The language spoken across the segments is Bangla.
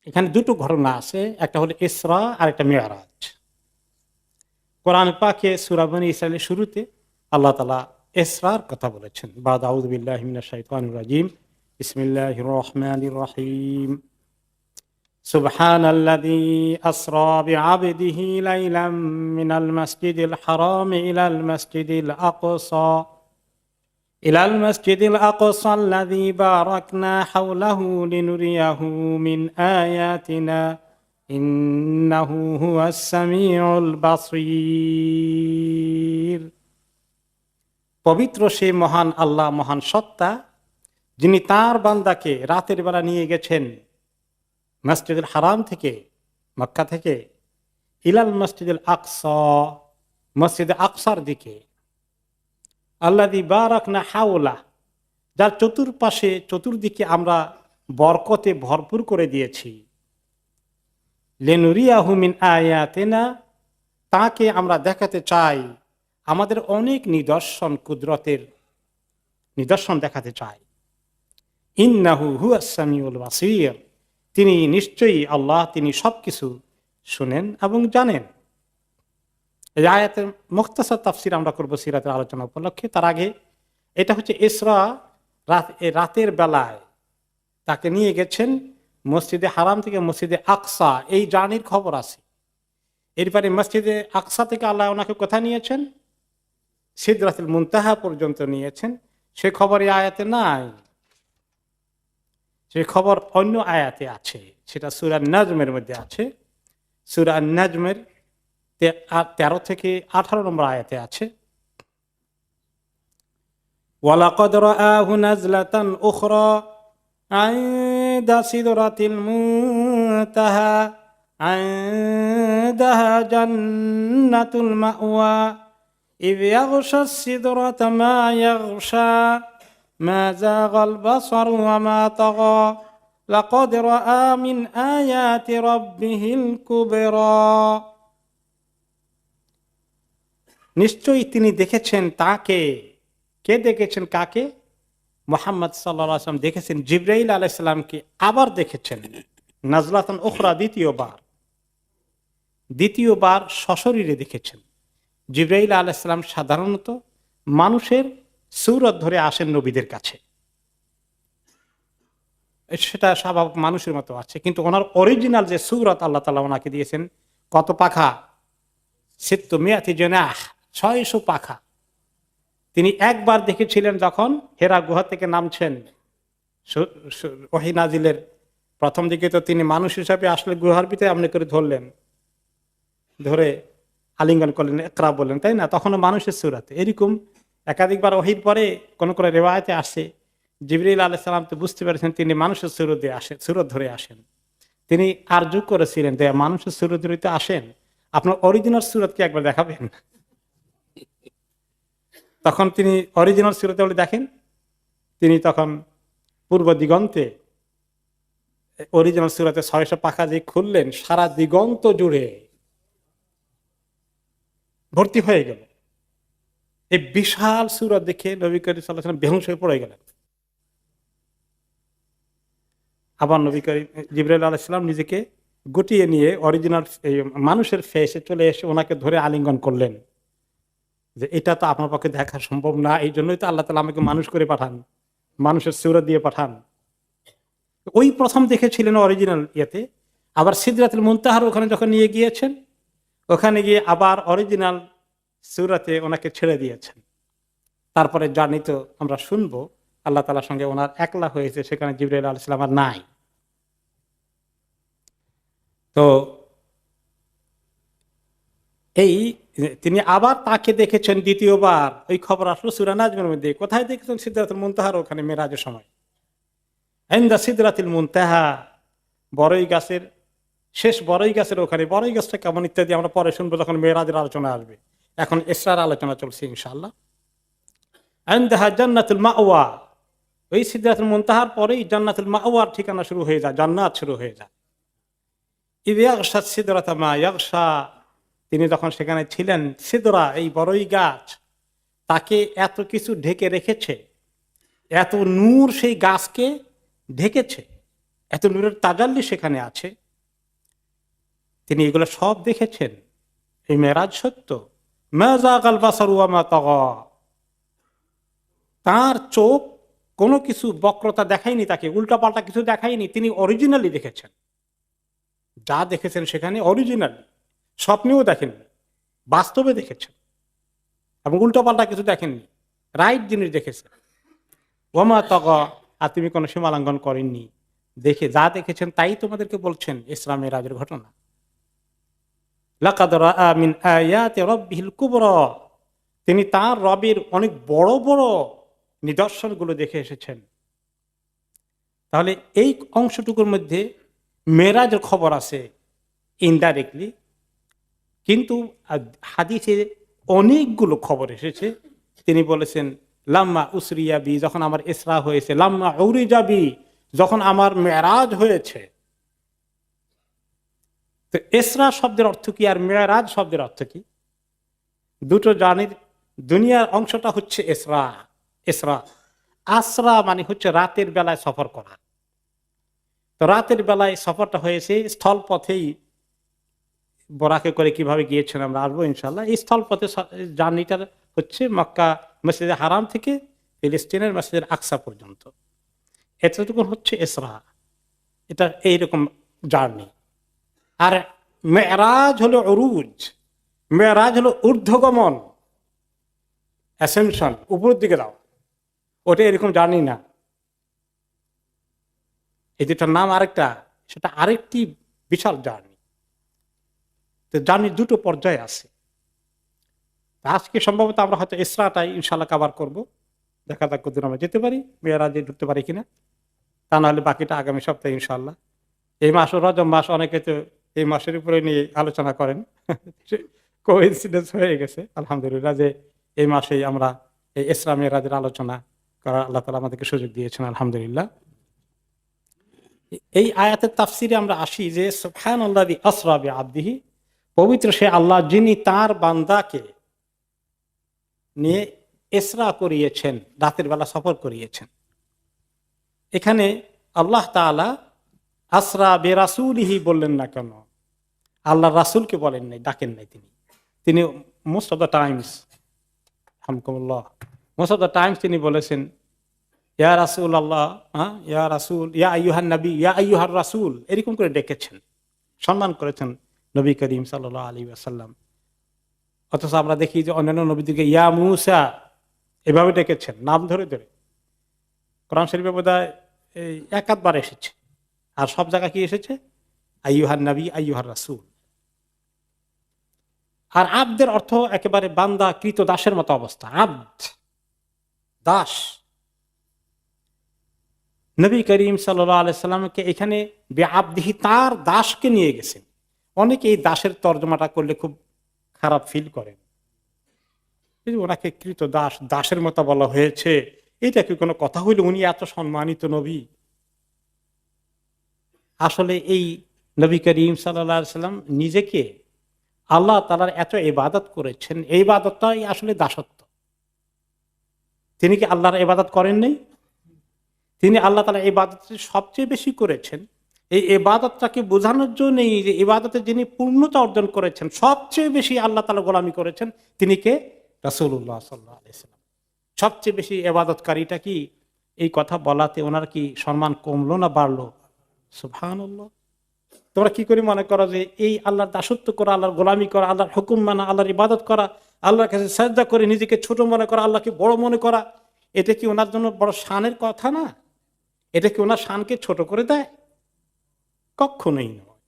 এখানে দুটো ঘটনা আছে, একটা হলো ইসরা আর একটা মিরাজ। কোরআন পাকে সূরা বনী ইসরাঈলের শুরুতে আল্লাহ তাআলা ইসরার কথা বলেছেন। বাদ আউযু বিল্লাহি মিনাশ শাইতানির রাজীম, বিসমিল্লাহির রহমানির রহিম। সুবহানাল্লাযী আসরা বিআবদিহি লাইলাম মিনাল মাসজিদিল হারাম ইলাল মাসজিদিল আকসা আল্লাযী বারাকনা হাওলাহু লিনুরিয়াহু মিন আয়াতিনা ইন্নাহু হুয়াস সামিউল বাসীর। পবিত্র সেই মহান আল্লাহ, মহান সত্তা, যিনি তার বান্দাকে রাতের বেলা নিয়ে গেছেন মসজিদুল হারাম থেকে, মক্কা থেকে, ইলাল মসজিদুল আকসা, মসজিদে আকসার দিকে, আল্লাযী বারাকনা হাওলা, যার চতুর্পাশে চতুর্দিকে আমরা বরকতে ভরপুর করে দিয়েছি। লিনুরিয়াহু মিন আয়াতিনা, তাকে আমরা দেখাতে চাই আমাদের অনেক নিদর্শন, কুদরতের নিদর্শন দেখাতে চাই। ইন্নাহু হুয়াস সামিউল বাসীর, তিনি নিশ্চয়ই আল্লাহ, তিনি সবকিছু শুনেন এবং জানেন। এই আয়াতের মুখতাসার তাফসীর আমরা করব সিরাতের আলোচনা উপলক্ষে। তার আগে এটা হচ্ছে ইসরা, রাতের বেলায় তাকে নিয়ে গেছেন মসজিদে হারাম থেকে মসজিদে আকসা, এই জার্নির খবর আছে। এরপরে মসজিদে আকসা থেকে আল্লাহ ওনাকে কোথায় নিয়েছেন? সিদরাতুল মুনতাহা পর্যন্ত নিয়েছেন। সে খবর এই আয়াতে নাই, সে খবর অন্য আয়াতে আছে। সেটা সূরা নাজমের মধ্যে আছে। সূরা নাজমের 13 থেকে 18 নম্বর আয়াতে আছে। ওয়ালাকাদ রাআহু নাজলাতান উখরা ইনদা সিদরাতিল মুনতাহা ইনদাহা জান্নাতুল মাওয়া ইয ইয়াগশা সিদরাতা মা ইয়াগশা মা যাগাল বাসারু ওয়া মা তাগা লাকাদ রাআ মিন আয়াতি রাব্বিহিল কুবরা। নিশ্চয়ই তিনি দেখেছেন তাকে। কে দেখেছেন কাকে? মুহাম্মদ সাল্লাল্লাহু আলাইহি ওয়াসাল্লাম দেখেছেন জিবরাইল আলাইহিস সালামকে, আবার দেখেছেন নাজলাতান উখরা, দ্বিতীয়বার সশরীরে দেখেছেন। জিবরাইল আলাইহিস সালাম সাধারণত মানুষের সূরত ধরে আসেন নবীদের কাছে, সেটা স্বাভাবিক, মানুষের মতো আছে। কিন্তু ওনার অরিজিনাল যে সূরত আল্লাহ তাআলা ওনাকে দিয়েছেন, কত পাখা? 600 জানাহ, 600 পাখা। তিনি একবার দেখেছিলেন যখন হেরা গুহা থেকে নামছেন। ওহী নাজিলের প্রথম দিকে তো তিনি মানুষ হিসাবে আসলে গুহার ভিতরে আপনি করে ধরলেন, ধরে আলিঙ্গন করলেন, ইকরা বললেন, তাই না? তখনও মানুষের সূরতে। এরকম একাধিকবার ওহীর পরে কোন কোন রিওয়ায়াতে আসে জিবরাইল আলাইহিস সালাম তো বুঝতে পেরেছেন তিনি মানুষের সূরত ধরে আসেন। তিনি আরজু করেছিলেন যে মানুষের সূরত ধরে আসেন, আপনার অরিজিনাল সূরত কি একবার দেখাবেন? তখন তিনি অরিজিনাল সূরতে দেখেন, তিনি তখন পূর্ব দিগন্তে অরিজিনাল সূরতে 600 পাখা যে খুললেন, সারা দিগন্ত জুড়ে ভর্তি হয়ে গেল। এই বিশাল সূরত দেখে নবী করিম সাল্লাল্লাহু আলাইহি ওয়াসাল্লাম বেহুশ হয়ে পড়ে গেলেন। আবার নবী করিম জিবরাইল আলাইহিস সালাম নিজেকে গুটিয়ে নিয়ে অরিজিনাল মানুষের ফেসে চলে এসে ওনাকে ধরে আলিঙ্গন করলেন যে এটা তো আপনার পক্ষে দেখা সম্ভব না, এই জন্যই তো আল্লাহ তাআলা আমাকে মানুষ করে পাঠান, মানুষের সূরত দিয়ে পাঠান। ওই প্রথম দেখেছিলেন অরিজিনাল ইয়েতে। আবার সিদরাতুল মুনতাহার ওখানে যখন নিয়ে গিয়েছেন, ওখানে গিয়ে আবার অরিজিনাল সূরতে ওনাকে ছেড়ে দিয়েছেন। তারপরে জার্নি তো আমরা শুনবো, আল্লাহ তাআলার সঙ্গে ওনার একলা হয়েছে, সেখানে জিবরাইল আলাইহিস সালাম আর নাই। তো এই তিনি আবার তাকে দেখেছেন দ্বিতীয়বার, ওই খবর আসলো সূরা নাজমের মধ্যে। কোথায় দেখেছেন? সিদরাতুল মুনতাহার ওখানে মেরাজের সময়। ইনদা সিদরাতিল মুনতাহা, বড়ই গাছের শেষ, বড়ই গাছের ওখানে। বড়ই গাছটা কেমন ইত্যাদি আমরা পরে শুনবো যখন মেরাজের আলোচনা আসবে। এখন ইসরার আলোচনা চলছে ইনশাআল্লাহ। ইনদাহা জান্নাতুল মাওয়া, ওই সিদরাতুল মুনতাহার পরেই জান্নাতুল মাওয়ার ঠিকানা শুরু হয়ে যায়, জান্নাত শুরু হয়ে যায়। ইয ইয়াগশা সিদরাতা মা ইয়াগশা, তিনি যখন সেখানে ছিলেন, সিদরা এই বড়ই গাছ তাকে এত কিছু ঢেকে রেখেছে, এত নূর সেই গাছকে ঢেকেছে। এত নূরের তাজাল্লি সেখানে আছে। তিনি এগুলো সব দেখেছেন। এই মেরাজ সত্য। মা যাগাল বাসারু ওয়া মা তাগা, তার চোখ কোনো কিছু বক্রতা দেখায়নি, তাকে উল্টাপাল্টা কিছু দেখায়নি, তিনি অরিজিনালি দেখেছেন। যা দেখেছেন সেখানে অরিজিনালি, স্বপ্নেও দেখেননি, বাস্তবে দেখেছেন, এবং উল্টাপাল্টা কিছু দেখেননি, রাইট জিনিস দেখেছেন। ওয়া মা তাগা, আর তুমি কোনো সীমা লঙ্ঘন করেননি। দেখে যা দেখেছেন তাই তোমাদেরকে বলছেন ইসরা মেরাজের ঘটনা। লাকাদ রাআ মিন আয়াতি রাব্বিহিল কুবরা, তিনি তার রবের অনেক বড় বড় নিদর্শনগুলো দেখে এসেছেন। তাহলে এই অংশটুকুর মধ্যে মেরাজের খবর আছে ইনডাইরেক্টলি, কিন্তু হাদিসে অনেকগুলো খবর এসেছে। তিনি বলেছেন লাম্মা উসরিয়া বি, যখন আমার ইসরা হয়েছে, লাম্মা উরিজা বি, যখন আমার মেরাজ হয়েছে। তো ইসরা শব্দের অর্থ কি আর মেরাজ শব্দের অর্থ কি? দুটো জানির, দুনিয়ার অংশটা হচ্ছে ইসরা। ইসরা, আসরা মানে হচ্ছে রাতের বেলায় সফর করা। তো রাতের বেলায় সফরটা হয়েছে স্থল পথেই, বরাকে করে কিভাবে গিয়েছেন আমরা আসবো ইনশাল্লাহ। এই স্থল পথে জার্নিটা হচ্ছে মক্কা মসজিদে হারাম থেকে ফিলিস্তিনের মসজিদের আকসা পর্যন্ত, এতটুকু হচ্ছে ইসরা। এটা এইরকম জার্নি। আর মেরাজ হলো উরুজ, মেরাজ হলো ঊর্ধ্বগমন, অ্যাসেনশন, উপরের দিকে যাওয়া। ওটা এরকম জার্নি না। এই দুটার নাম আরেকটা, সেটা আরেকটি বিশাল জার্নি। তো জার্নির দুটো পর্যায়ে আছে। আজকে সম্ভবত আমরা হয়তো ইসরাটাই ইনশাল্লাহ কভার করব। দেখা যাক কতদিন আমরা যেতে পারি, মেয়েরাজে ঢুকতে পারি কিনা। তা নাহলে বাকিটা আগামী সপ্তাহে ইনশাল্লাহ। এই মাস রজব মাস, অনেকে তো এই মাসের উপরে নিয়ে আলোচনা করেন। কোইন্সিডেন্স হয়ে গেছে আলহামদুলিল্লাহ যে এই মাসেই আমরা এই ইসরা মেয়েরাজের আলোচনা করার আল্লাহ তাআলা আমাদেরকে সুযোগ দিয়েছেন আলহামদুলিল্লাহ। এই আয়াতের তাফসিরে আমরা আসি যে সুবহানাল্লাযী আসরা বিআবদিহি, পবিত্র সে আল্লাহ যিনি তার বান্দাকে নিয়ে ইসরা করিয়েছেন, রাতের বেলা সফর করিয়েছেন। এখানে আল্লাহ তাআলা আসরা বিরাসূলিহি বললেন না কেন? আল্লাহ রাসূলকে বলেন নাই, ডাকেন নাই। তিনি মোস্ট অফ দ্য টাইমস, আলহামদুলিল্লাহ, মোস্ট অফ দ্য টাইমস তিনি বলেছেন ইয়া রাসূল আল্লাহ, ইয়া রাসূল, ইয়া আইয়ুহান নবী, ইয়া আইয়ুহার রাসূল, এরকম করে ডেকেছেন, সম্মান করেছেন নবী করিম সাল্লাল্লাহু আলাইহি ওয়াসাল্লাম। অথচ আমরা দেখি যে অন্যান্য নবীদেরকে ইয়া মূসা এভাবে ডেকেছেন, নাম ধরে ধরে। কোরআন শরীফে বোধহয় এই একাধবার এসেছে, আর সব জায়গায় কি এসেছে? আইয়ুহান নবী, আইয়ুহার রাসূল। আর আব্দের অর্থ একেবারে বান্দা, কৃত দাসের মতো অবস্থা। আব্দ, দাস। নবী করিম সাল্লাল্লাহু আলাইহি সাল্লামকে এখানে বিআবদিহি, তার দাসকে নিয়ে গেছেন। অনেকে এই দাসের তর্জমাটা করলে খুব খারাপ ফিল করেন, ওনাকে কৃত দাস, দাসের মতো বলা হয়েছে, এটা কি কোনো কথা হইল? উনি এত সম্মানিত নবী। আসলে এই নবী করিম সাল্লাল্লাহু আলাইহি সাল্লাম নিজেকে আল্লাহ তাআলার এত ইবাদত করেছেন, এই ইবাদতটাই আসলে দাসত্ব। তিনি কি আল্লাহর ইবাদত করেন নাই? তিনি আল্লাহ তাআলার ইবাদত সবচেয়ে বেশি করেছেন। এই ইবাদতটাকে বোঝানোর জন্য যে ইবাদতে যিনি পূর্ণতা অর্জন করেছেন, সবচেয়ে বেশি আল্লাহ তাআলা গোলামি করেছেন, তিনি কে? রাসূলুল্লাহ সাল্লাল্লাহু আলাইহি ওয়াসাল্লাম। সবচেয়ে বেশি ইবাদতকারীটা কি? এই কথা বলাতে ওনার কি সম্মান কমলো না বাড়লো? সুবহানাল্লাহ। তোমরা কি করে মনে করো যে এই আল্লাহর দাসত্ব করা, আল্লাহর গোলামি করা, আল্লাহর হুকুম মানা, আল্লাহর ইবাদত করা, আল্লাহর কাছে সাজদা করে নিজেকে ছোট মনে করা, আল্লাহকে বড় মনে করা, এটা কি ওনার জন্য বড় শানের কথা না? এটা কি ওনার শানকে ছোট করে দেয়? কখনোই নয়।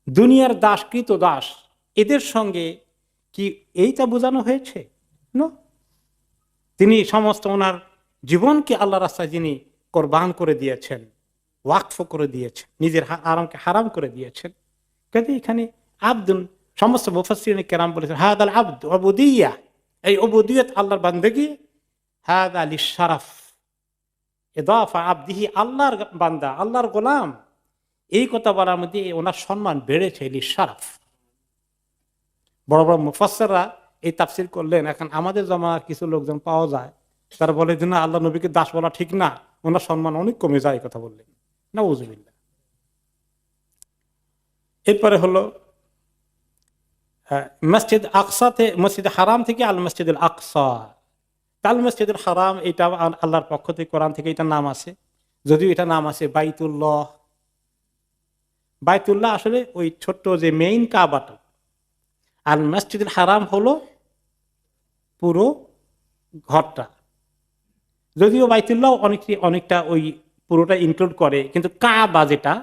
দুনিয়ার দাস, কৃত দাস, এদের সঙ্গে কি এইটা বোঝানো হয়েছে? না। তিনি সমস্ত ওনার জীবনকে আল্লাহ রাস্তায় যিনি কোরবান করে দিয়েছেন, ওয়াকফ করে দিয়েছেন, নিজের আরামকে হারাম করে দিয়েছেন। কাজে এখানে আব্দুল, সমস্ত মুফাসসিরিন কেরাম বলেছেন হাদাল আব্দ উবুদিয়্যাহ, এই উবুদিয়ত আল্লাহর বান্দাগি, হাদা লিশরাফ, ইদাফা আবদিহি, আল্লাহর বান্দা, আল্লাহর গোলাম, এই কথা বলার মধ্যে ওনার সম্মান বেড়েছে, লিশরাফ। বড় বড় মুফাসসিররা এই তাফসীর করলেন। এখন আমাদের জমানার কিছু লোকজন পাওয়া যায়, তারা বলে যে না, আল্লাহ নবীকে দাস বলা ঠিক না, ওনার সম্মান অনেক কমে যায়, এই কথা বললেন। নাউযুবিল্লাহ। এরপরে হলো মসজিদ আকসাতে, মসজিদ হারাম থেকে আল মসজিদুল আকসা। আল মসজিদুল হারাম এটা আল্লাহর পক্ষ থেকে, কোরআন থেকে এটা নাম আছে, যদিও এটা নাম আছে বাইতুল্লাহ। বাইতুল্লাহ আসলে ওই ছোট্ট যে মেইন কাবাটা, আর মসজিদুল হারাম হলো পুরো ঘরটা। যদিও বাইতুল্লাহ অনেকটা ওই পুরোটা ইনক্লুড করে, কিন্তু কাবা যেটা,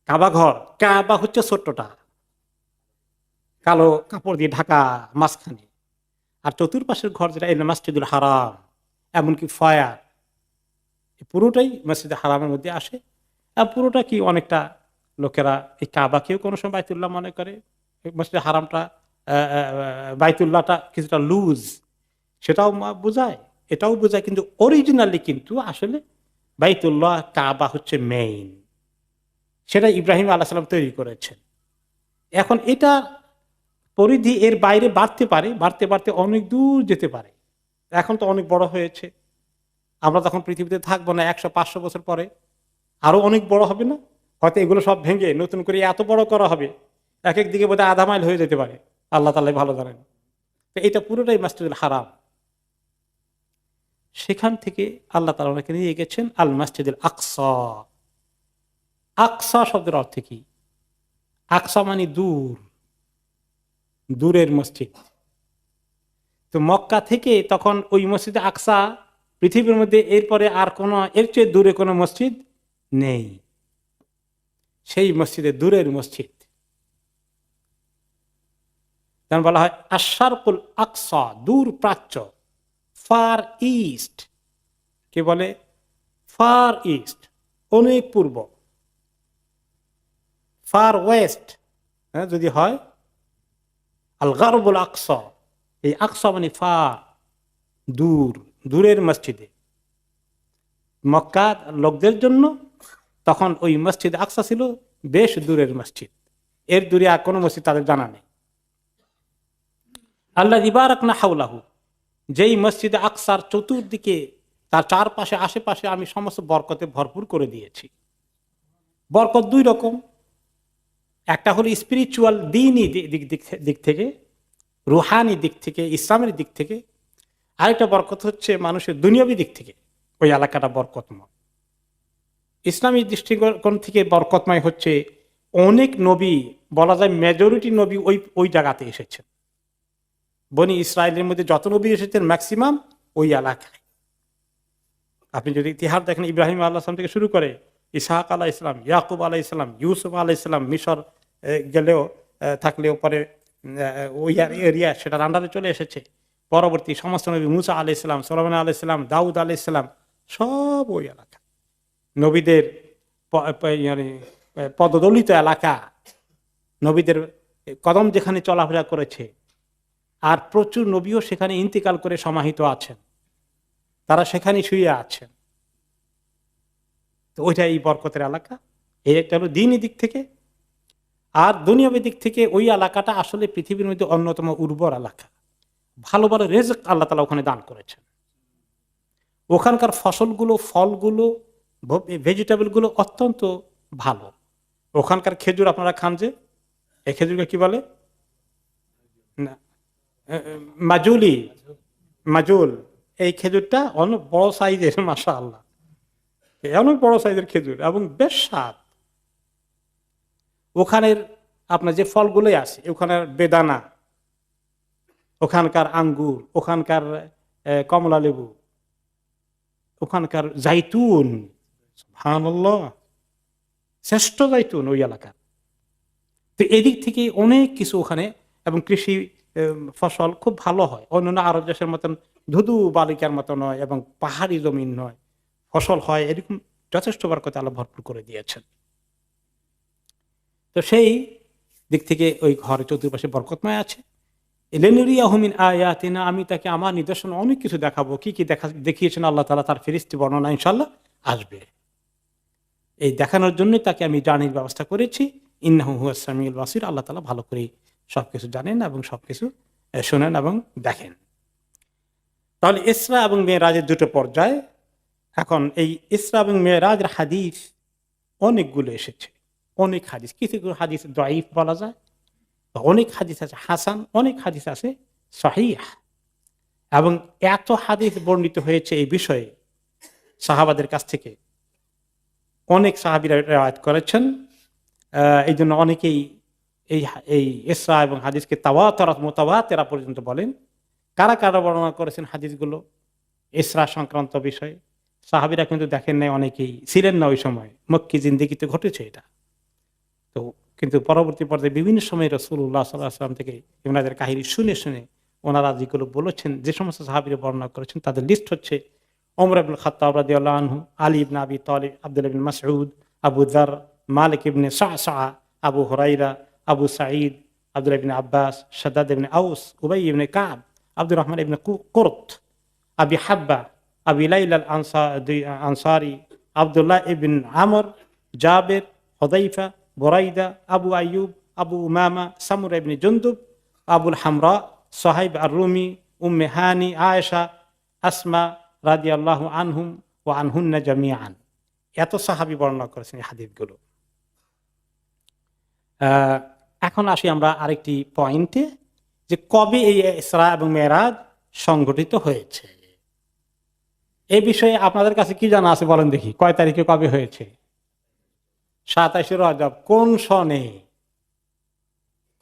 কাবা ঘর, কাবা হচ্ছে ছোট্টটা, কালো কাপড় দিয়ে ঢাকা মাঝখানে, আর চতুর্পাশের ঘর যেটা এল মসজিদুল হারাম, এমনকি ফায়ার, পুরোটাই মসজিদুল হারামের মধ্যে আসে। আর পুরোটা কি অনেকটা লোকেরা এই কাবাকেও কোনো সময় বাইতুল্লাহ মনে করে, মসজিদ হারামটা বাইতুল্লাহটা কিছুটা লুজ, সেটাও বোঝায়, এটাও বোঝায়, কিন্তু অরিজিনালি কিন্তু আসলে বাইতুল্লাহ কাবা হচ্ছে মেইন, সেটা ইব্রাহিম আলাইহিস সালাম তৈরি করেছেন। এখন এটা পরিধি এর বাইরে বাড়তে পারে, বাড়তে বাড়তে অনেক দূর যেতে পারে। এখন তো অনেক বড় হয়েছে, আমরা তখন পৃথিবীতে থাকবো না, 100-500 বছর পরে আরো অনেক বড় হবে না? হয়তো এগুলো সব ভেঙে নতুন করে এত বড় করা হবে, এক এক দিকে বোধহয় আধা মাইল হয়ে যেতে পারে, আল্লাহ তাআলাই ভালো জানেন। তো এটা পুরোটাই মসজিদুল হারাম। সেখান থেকে আল্লাহ তাআলা ওনাকে নিয়ে গেছেন আল মসজিদুল আকসা। আকসা শব্দের অর্থ কি? আকসা মানে দূর, দূরের মসজিদ। তো মক্কা থেকে তখন ওই মসজিদে আকসা পৃথিবীর মধ্যে এরপরে আর কোনো এর চেয়ে দূরে কোনো মসজিদ নেই, সেই মসজিদে দূরের মসজিদ। যেমন বলা হয় আশারকুল আকসা, দূর প্রাচ্য, ফার ইস্ট, কে বলে ফার ইস্ট, অনেক পূর্ব। ফার ওয়েস্ট যদি হয় আল গারবুল আকসা, এই আকসা মানে ফার, দূর, দূরের মসজিদে। মক্কা লোকদের জন্য তখন ওই মসজিদ আকসা ছিল বেশ দূরের মসজিদ, এর দূরে আর কোনো মসজিদ তাদের জানা নেই। আল্লাহ ইবারাকনা হাওলাহু, যেই মসজিদে আকসার চতুর্দিকে, তার চারপাশে আশেপাশে আমি সমস্ত বরকতে ভরপুর করে দিয়েছি। বরকত দুই রকম, একটা হলো স্পিরিচুয়াল দ্বীনি দিক থেকে, রুহানি দিক থেকে, ইসলামের দিক থেকে। আরেকটা বরকত হচ্ছে মানুষের দুনিয়াবী দিক থেকে, ওই এলাকাটা বরকতময়। ইসলামী দৃষ্টিকোণ থেকে বরকতময় হচ্ছে অনেক নবী, বলা যায় মেজরিটি নবী ওই জায়গাতে এসেছেন। বনি ইসরায়েলের মধ্যে যত নবী এসেছেন ম্যাক্সিমাম ওই এলাকায়। আপনি যদি ইতিহাস দেখেন, ইব্রাহিম আলাইহিস সালাম থেকে শুরু করে ইসহাক আলাইহিস সালাম, ইয়াকুব আলাইহিস সালাম, ইউসুফ আলাইহিস সালাম, মিশর গেলেও থাকলেও পরে ওই এরিয়া সেটার আন্ডারে চলে এসেছে। পরবর্তী সমস্ত নবী মুসা আলাইহিস সালাম, সুলাইমান আলাইহিস সালাম, দাউদ আলাইহিস সালাম, সব ওই এলাকা, নবীদের পদদলিত এলাকা, নবীদের কদম যেখানে চলাফেরা করেছে। আর প্রচুর নবীও সেখানে ইন্তিকাল করে সমাহিত আছেন, তারা সেখানে শুয়ে আছেন। তো ওইটা এই বরকতের এলাকা। এটা হলো দ্বীনি দিক থেকে। আর দুনিয়াবী দিক থেকে ওই এলাকাটা আসলে পৃথিবীর মধ্যে অন্যতম উর্বর এলাকা, ভালো ভালো রিজক আল্লাহ তাআলা ওখানে দান করেছেন। ওখানকার ফসলগুলো, ফলগুলো, ভেজিটেবলগুলো অত্যন্ত ভালো। ওখানকার খেজুর আপনারা খান, যে এই খেজুরকে কি বলে না, মাজুলি, মাজুল, এই খেজুরটা অনেক বড় সাইজের, মাশাআল্লাহ, অনেক বড় সাইজের খেজুর এবং বেশ স্বাদ। ওখানের আপনার যে ফলগুলোই আছে, ওখানের বেদানা, ওখানকার আঙ্গুর, ওখানকার কমলা লেবু, ওখানকার জাইতুন, সুবহানাল্লাহ, শ্রেষ্ঠ জাইতুন ওই এলাকার। তো এদিক থেকে অনেক কিছু ওখানে, এবং কৃষি ফসল খুব ভালো হয়, অন্যান্য আরব দেশের মতন ধুধু বালিকার মতো নয়, এবং পাহাড়ি জমিন নয়, ফসল হয় এরকম যথেষ্ট বরকত আল্লাহ ভরপুর করে দিয়েছেন। তো সেই দিক থেকে ওই ঘরের চতুর্পাশে বরকতময় আছে। লিনুরিয়াহুমিন আয়াতিনা, আমি তাকে আমার নিদর্শন অনেক কিছু দেখাবো। কি কি দেখিয়েছেন আল্লাহ তাআলা, তার ফেরেশতা বর্ণনা ইনশাআল্লাহ আসবে। এই দেখানোর জন্য তাকে আমি জানির ব্যবস্থা করেছি। ইন্নাহু হুয়াস সামিউল বাসির, আল্লাহ তাআলা ভালো করে সবকিছু জানেন এবং সবকিছু শোনেন এবং দেখেন। তাহলে ইসরা এবং মেরাজের দুটো পর্যায়। এখন এই ইসরা এবং মেরাজের হাদিস অনেকগুলো এসেছে, অনেক হাদিস, কিছু কিছু হাদিস দাঈফ বলা যায়, অনেক হাদিস আছে হাসান, অনেক হাদিস আছে সহিহ। এবং এত হাদিস বর্ণিত হয়েছে এই বিষয়ে সাহাবাদের কাছ থেকে, অনেক সাহাবীরা রিওয়ায়াত করেছেন। এই জন্য অনেকেই এই এই ইসরা এবং হাদিসকে মুতাওয়াতিরা পর্যন্ত বলেন। কারা কারা বর্ণনা করেছেন হাদিসগুলো ইসরা সংক্রান্ত বিষয়ে? সাহাবীরা কিন্তু দেখেন নাই, অনেকেই ছিলেন না ওই সময়, মক্কি জিন্দেগিতে ঘটেছে এটা। তো কিন্তু পরবর্তী পর্যায়ে বিভিন্ন সময় রাসূলুল্লাহ সাল্লাল্লাহু আলাইহি ওয়াসাল্লাম থেকে ওনাদের কাহিনী শুনে শুনে ওনারা যেগুলো বলেছেন, যে সমস্ত সাহাবীরা বর্ণনা করেছেন তাদের লিস্ট হচ্ছে: ওমর ইবনে খাত্তাব রাদিয়াল্লাহু আনহু, আলী ইবনে আবি তালিব, আব্দুল্লাহ ইবনে মাসউদ, আবু যার, মালিক ইবনে সা'সা, আবু হুরায়রা, আবু সাঈদ, আব্দুল্লাহ ইবনে আব্বাস, শাদ্দাদ ইবনে আউস, উবাই ইবনে কাব, আব্দুর রহমান ইবনে কুরত, আবি হাব্বা, আবি লাইলা আনসারি, আব্দুল্লাহ ইবনে আমর, জাবের, হুযায়ফা, বুরাইদা, আবু আইয়ুব, আবু উমামা, সামুরা ইবনে জুনদুব, আবুল হামরা, সোহাইব আর রুমি, উম্মে হানি, আয়েশা, আসমা রাদিয়াল্লাহু আনহুম ওয়া আনহুন্না জামিআন। এত সাহাবী বর্ণনা করেছেন এই হাদিসগুলো। এখন আসি আমরা আরেকটি পয়েন্টে, যে কবে এই ইসরা এবং মেরাজ সংঘটিত হয়েছে। এই বিষয়ে আপনাদের কাছে কি জানা আছে বলেন দেখি, কয় তারিখে কবে হয়েছে? 27 রজব। কোন সনে?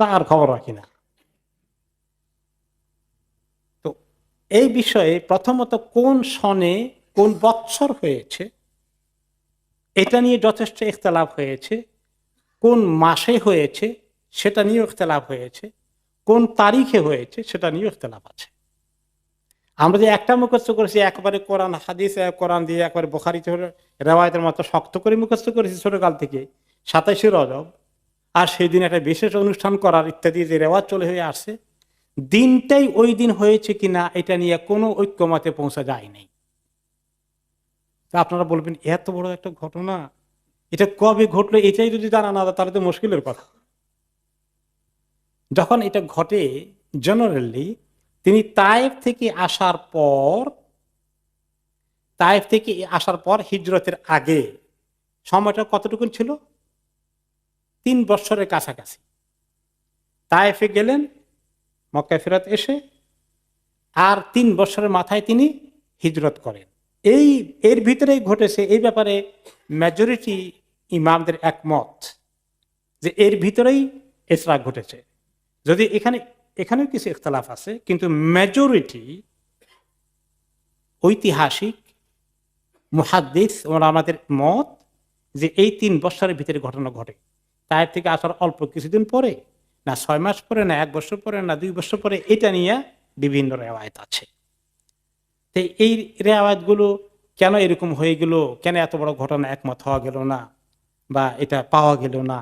তার খবর রাখি না। তো এই বিষয়ে প্রথমত কোন সনে, কোন বৎসর হয়েছে এটা নিয়ে যথেষ্ট ইখতিলাফ হয়েছে। কোন মাসে হয়েছে সেটা নিয়ে ইখতিলাফ হয়েছে। কোন তারিখে হয়েছে সেটা নিয়ে ইখতিলাফ আছে। আমরা যে একটা মুখস্থ করেছি একবারে কোরআন হাদিস, কোরআন দিয়ে একবারে বুখারী রিওয়ায়াতের মতো শক্ত করে মুখস্থ করেছি ছোটকাল থেকে 27 রজব, আর সেই দিন একটা বিশেষ অনুষ্ঠান করার ইত্যাদি যে রেওয়াজ চলে হয়ে আসছে, দিনটাই ওই দিন হয়েছে কিনা এটা নিয়ে কোনো ঐক্যমতে পৌঁছা যায় নাই। তা আপনারা বলবেন এত বড় একটা ঘটনা, এটা কবে ঘটলো এটাই যদি জানা না যায় তাহলে তো মুশকিলের কথা। যখন এটা ঘটে জেনারেলি তিনি তায়েফ থেকে আসার পর হিজরতের আগে সময়টা কতটুকু ছিল? 3 বছরের কাছাকাছি। তায়েফে গেলেন, মক্কায় ফেরত এসে আর 3 বছরের মাথায় তিনি হিজরত করেন। এর ভিতরেই ঘটেছে, এই ব্যাপারে মেজরিটি ইমামদের একমত যে এর ভিতরেই ইসরা ঘটেছে। যদি এখানেও কিছু ইখতিলাফ আছে, কিন্তু মেজরিটি ঐতিহাসিক মুহাদ্দিস ওরা আমাদের মত যে এই 3 বছরের ভিতরে ঘটনা ঘটে। তার থেকে আসার অল্প কিছুদিন পরে, না 6 মাস পরে, না 1 বছর পরে, না 2 বছর পরে, এটা নিয়ে বিভিন্ন রেওয়ায়েত আছে। তো এই রেওয়ায়েতগুলো কেন এরকম হয়ে গেল, কেন এত বড় ঘটনা একমত হওয়া গেল না বা এটা পাওয়া গেল না,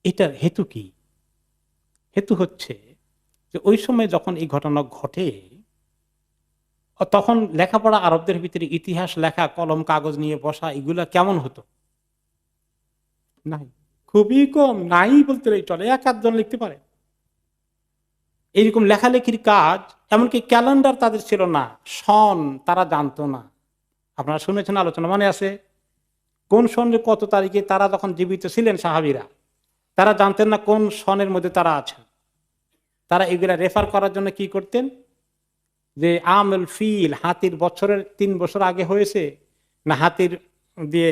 এটার হেতু কি? হেতু হচ্ছে যে ওই সময় যখন এই ঘটনা ঘটে তখন লেখাপড়া আরবদের ভিতরে ইতিহাস লেখা, কলম কাগজ নিয়ে বসা, এগুলা কেমন হতো? নাই, খুবই কম, নাই বলতে চলে, 1-8 জন লিখতে পারে। এইরকম লেখালেখির কাজ, এমনকি ক্যালেন্ডার তাদের ছিল না, সন তারা জানতো না। আপনারা শুনেছেন, আলোচনা মনে আছে, কোন সনের কত তারিখে তারা যখন জীবিত ছিলেন সাহাবীরা, তারা জানতেন না কোন সনের মধ্যে তারা আছেন। তারা এগুলা রেফার করার জন্য কি করতেন, যে আমল ফিল, হাতির বছরের 3 বছর আগে হয়েছে, না হাতির দিয়ে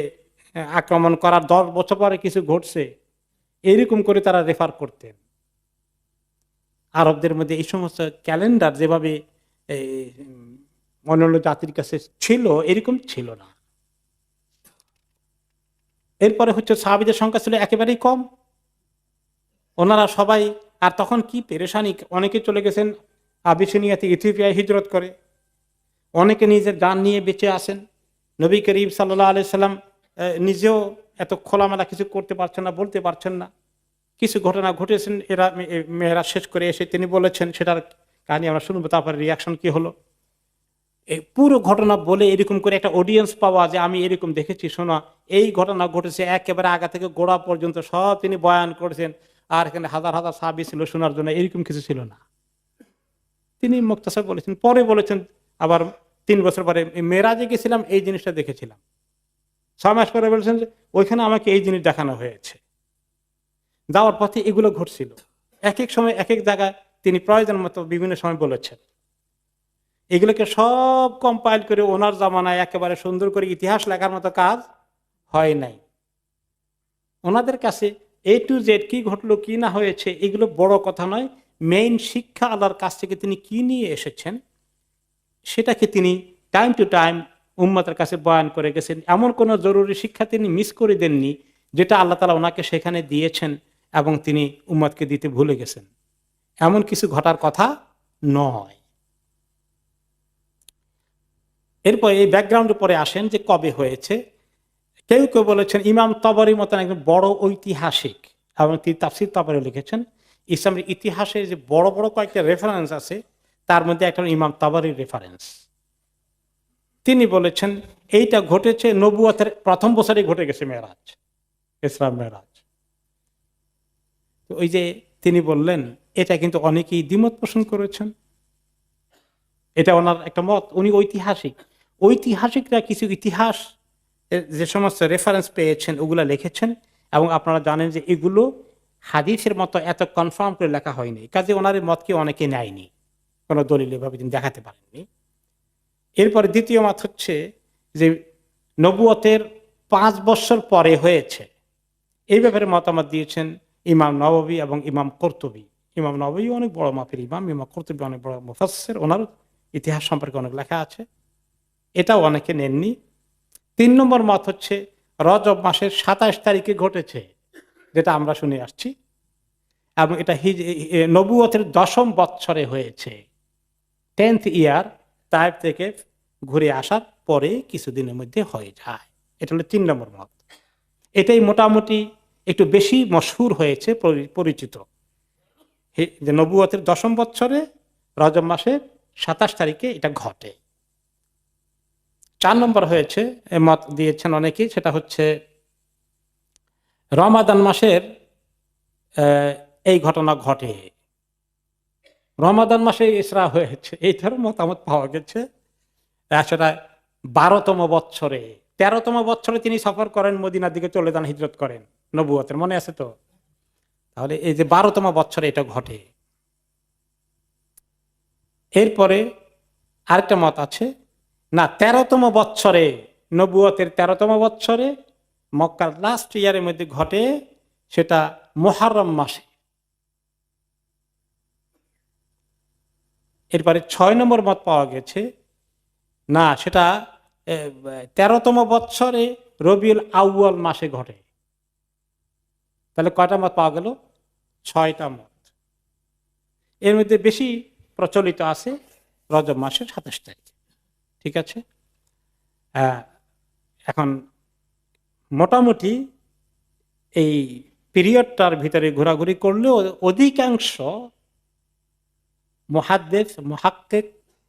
আক্রমণ করার 10 বছর পরে কিছু ঘটছে, এরকম করে তারা রেফার করতেন। আরবদের মধ্যে এই সমস্ত ক্যালেন্ডার যেভাবে অন্যান্য জাতির কাছে ছিল এরকম ছিল না। এরপরে হচ্ছে সাহাবীদের সংখ্যা ছিল একেবারেই কম, ওনারা সবাই, আর তখন কি পেরেশানি, অনেকে চলে গেছেন আবিসিনিয়াতে, ইথিওপিয়ায় হিজরত করে, অনেকে নিজের গান নিয়ে বেঁচে আসেন। নবী করিম সাল্লাল্লাহু আলাইহি সাল্লাম নিজেও এত খোলামেলা কিছু করতে পারছেন না, বলতে পারছেন না। কিছু ঘটনা ঘটেছেন, এরা মেয়েরা শেষ করে এসে তিনি বলেছেন, সেটার কাহিনী আমরা শুনবো, তারপরে রিয়াকশন কি হলো। এই পুরো ঘটনা বলে এরকম করে একটা অডিয়েন্স পাওয়া, যে আমি এরকম দেখেছি, শোনা, এই ঘটনা ঘটেছে, একেবারে আগা থেকে গোড়া পর্যন্ত সব তিনি বয়ান করেছেন, আর এখানে হাজার হাজার সাহাবী ছিল শোনার জন্য, এরকম কিছু ছিল না। তিনি মুক্তাসার বলেছেন, পরে বলেছেন আবার 3 বছর পরে মেরাজে গেছিলাম, এই জিনিসটা দেখেছিলাম। 6 মাস পরে বলছেন যে ওইখানে আমাকে এই জিনিস দেখানো হয়েছে। যাওয়ার পথে এগুলো ঘটছিল। এক এক সময় এক এক জায়গায় তিনি প্রয়োজন মতো বিভিন্ন সময় বলেছেন। এগুলোকে সব কম্পাইল করে ওনার জামানায় একেবারে সুন্দর করে ইতিহাস লেখার মতো কাজ হয় নাই। ওনাদের কাছে A to Z কি ঘটলো কি না হয়েছে এগুলো বড় কথা নয়। মেইন শিক্ষা আল্লাহর কাছ থেকে তিনি কি নিয়ে এসেছেন সেটাকে তিনি টাইম টু টাইম উম্মতের কাছে বয়ান করে গেছেন। এমন কোনো জরুরি শিক্ষা তিনি মিস করে দেননি যেটা আল্লাহ তাআলা ওনাকে সেখানে দিয়েছেন এবং তিনি উম্মতকে দিতে ভুলে গেছেন। এমন কিছু ঘটার কথা নয়। এরপর এই ব্যাকগ্রাউন্ডের পরে আসেন যে কবে হয়েছে। কেউ কেউ বলেছেন ইমাম তবরীর মতন একজন বড় ঐতিহাসিক, এবং তিনি তাফসীর তবরী লিখেছেন। ইসলামের ইতিহাসে যে বড় বড় কয়েকটা রেফারেন্স আছে তার মধ্যে একটা ইমাম তবরীর রেফারেন্স। তিনি বলেছেন এইটা ঘটেছে নবুয়তের প্রথম বছরে ঘটে গেছে মেরাজ, ইসরা মেরাজ। তো ওই যে তিনি বললেন এটা কিন্তু অনেকেই দ্বিমত পোষণ করেছেন। এটা ওনার একটা মত, উনি ঐতিহাসিক। ঐতিহাসিকরা কিছু ইতিহাস যে সমস্ত রেফারেন্স পেয়েছেন ওগুলা লিখেছেন, এবং আপনারা জানেন যে এগুলো হাদিসের মতো এত কনফার্ম করে লেখা হয়নি, কাজে ওনার মতকে অনেকে নেয়নি, কোনো দলিল এভাবে তিনি দেখাতে পারেননি। এরপরে দ্বিতীয় মত হচ্ছে যে নবুয়তের 5 বছর পরে হয়েছে, এই ব্যাপারে মতামত দিয়েছেন ইমাম নববী এবং ইমাম কুরতুবী। ইমাম নববী অনেক বড় মাপের ইমাম, ইমাম কুরতুবী অনেক বড় মুফাসসির, ওনার ইতিহাস সম্পর্কে অনেক লেখা আছে, এটাও অনেকে নেননি। 3 নম্বর মত হচ্ছে রজব মাসের 27 তারিখে ঘটেছে, যেটা আমরা শুনে আসছি, এবং এটা নবুয়তের 10ম বৎসরে হয়েছে, 10th ইয়ার, তাইফ থেকে ঘুরে আসার পরে কিছুদিনের মধ্যে হয়ে যায়। এটা হলো 3 নম্বর মত। এটাই মোটামুটি একটু বেশি মশহুর হয়েছে, পরিচিত, যে নবুয়তের 10ম বৎসরে রজব মাসের 27 তারিখে এটা ঘটে। 4 নম্বর হয়েছে মত দিয়েছেন অনেকেই, সেটা হচ্ছে রমাদান মাসের এই ঘটনা ঘটে, রমাদান মাসে ইসরা হয়েছে, এই ধরনের মতামত পাওয়া গেছে। সেটা 12তম বৎসরে, 13তম বৎসরে তিনি সফর করেন, মদিনার দিকে চলে যান, হিজরত করেন নবুয়তের, মনে আছে তো? তাহলে এই যে 12তম বৎসরে এটা ঘটে। এরপরে আরেকটা মত আছে, না 13তম বৎসরে, নবুয়তের 13তম বৎসরে মক্কার লাস্ট ইয়ারের মধ্যে ঘটে, সেটা মুহররম মাসে। এরপরে 6 নম্বর মত পাওয়া গেছে, না সেটা 13তম বৎসরে রবিউল আউয়াল মাসে ঘটে। তাহলে কয়টা মত পাওয়া গেল? 6টা মত। এর মধ্যে বেশি প্রচলিত আছে রজব মাসের 27 তারিখ। ঠিক আছে, এখন মোটামুটি এই পিরিয়ডটার ভিতরে ঘোরাঘুরি করলেও অধিকাংশ মুহাদ্দিস, মুহাক্কিক,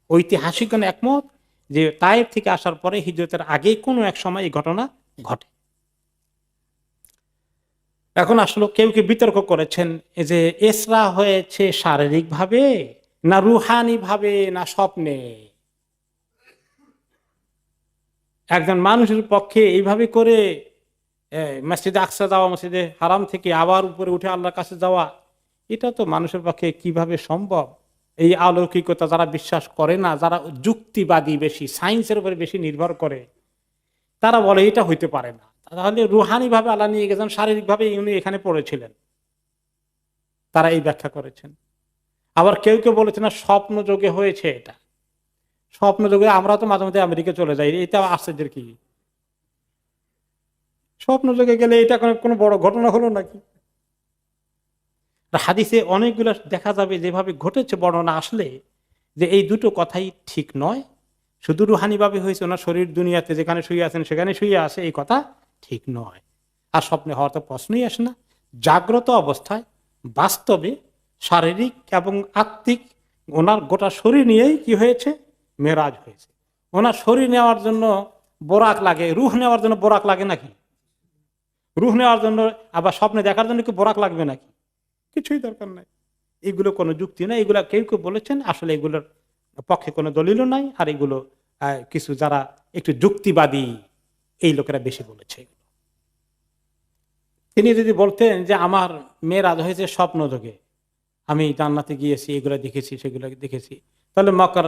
ঐতিহাসিকগণ একমত যে তায়েফ থেকে আসার পরে হিজরতের আগে কোনো এক সময় এই ঘটনা ঘটে। এখন আসলে কেউ কেউ বিতর্ক করেছেন যে ইসরা হয়েছে শারীরিক ভাবে না রুহানি ভাবে না স্বপ্নে। একজন মানুষের পক্ষে এইভাবে করে মসজিদে আকসা যাওয়া, মসজিদে হারাম থেকে আবার উপরে উঠে আল্লাহর কাছে যাওয়া, এটা তো মানুষের পক্ষে কিভাবে সম্ভব? এই অলৌকিকতা যারা বিশ্বাস করে না, যারা যুক্তিবাদী, বেশি সায়েন্সের উপরে বেশি নির্ভর করে, তারা বলে এটা হইতে পারে না। তাহলে রুহানি ভাবে আল্লাহ নিয়ে গেছেন, শারীরিক ভাবে উনি এখানে পড়েছিলেন, তারা এই ব্যাখ্যা করেছেন। আবার কেউ কেউ বলেছেন না, স্বপ্ন যোগে হয়েছে। এটা স্বপ্ন যোগে, আমরা তো মাঝে মাঝে আমেরিকা চলে যাই, এটা আশ্চর্যের কি? স্বপ্ন যোগে গেলে এটা কোনো বড় ঘটনা হলো নাকি? হাদিসে অনেকগুলো দেখা যাবে যেভাবে ঘটেছে বর্ণনা আসলে, যে এই দুটো কথাই ঠিক নয়। শুধু রুহানি ভাবে হয়েছে, ওনার শরীর দুনিয়াতে যেখানে শুয়ে আছেন সেখানে শুয়ে আছে, এই কথা ঠিক নয়। আর স্বপ্নে হওয়ার তো প্রশ্নই আসে না। জাগ্রত অবস্থায় বাস্তবে শারীরিক এবং আত্মিক ওনার গোটা শরীর নিয়েই কি হয়েছে? মেরাজ হয়েছে। ওনার শরীর নেওয়ার জন্য বোরাক লাগে, রুহ নেওয়ার জন্য বোরাক লাগে নাকি? রুহ নেওয়ার জন্য আবার স্বপ্নে দেখার জন্য কি বোরাক লাগবে নাকি? কিছুই দরকার নাই। এগুলো কোনো যুক্তি নয়। এগুলো কেউ কেউ বলেছেন, আসলে এগুলোর পক্ষে কোনো দলিলও নাই। আর এগুলো কিছু যারা একটু যুক্তিবাদী, এই লোকেরা বেশি বলেছে। তিনি যদি বলতেন যে আমার মেয়ের হয়েছে স্বপ্ন যোগে, আমি জান্নাতে গিয়েছি, এগুলো দেখেছি সেগুলো দেখেছি, তাহলে মক্কার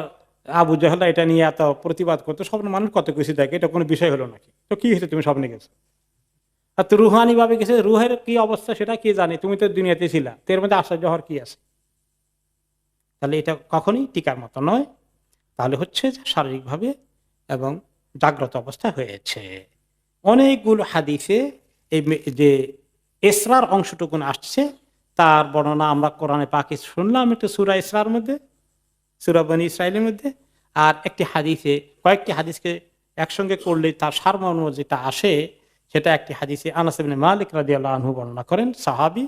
আবু জাহল এটা নিয়ে এত প্রতিবাদ করতো, স্বপ্ন মানুষ কত কিছু দেখে, এটা কোনো বিষয় হলো নাকি, তো কি হয়েছে তুমি স্বপ্নে গেছো, আর তো রুহানি ভাবে গেছে, রুহের কি অবস্থা সেটা কি জানি, তুমি তো দুনিয়াতে ছিলা, তো এর মধ্যে আশ্চর্য হওয়ার কি আছে? তাহলে এটা কখনই টিকার মতো নয়। তাহলে হচ্ছে যে শারীরিকভাবে এবং জাগ্রত অবস্থা হয়েছে। অনেকগুলো হাদিসে এই যে ইসরার অংশটুকুন আসছে, তার বর্ণনা আমরা কোরআনে পাকে শুনলাম একটু সূরা ইসরার মধ্যে, সূরা বনী ইসরাইলের মধ্যে। আর একটি হাদিসে, কয়েকটি হাদিসকে একসঙ্গে করলে তার সারমর্ম যেটা আসে, সেটা একটি হাদিসে আনাস ইবনে মালিক রাদিয়াল্লাহু আনহু বর্ণনা করেন, সাহাবী,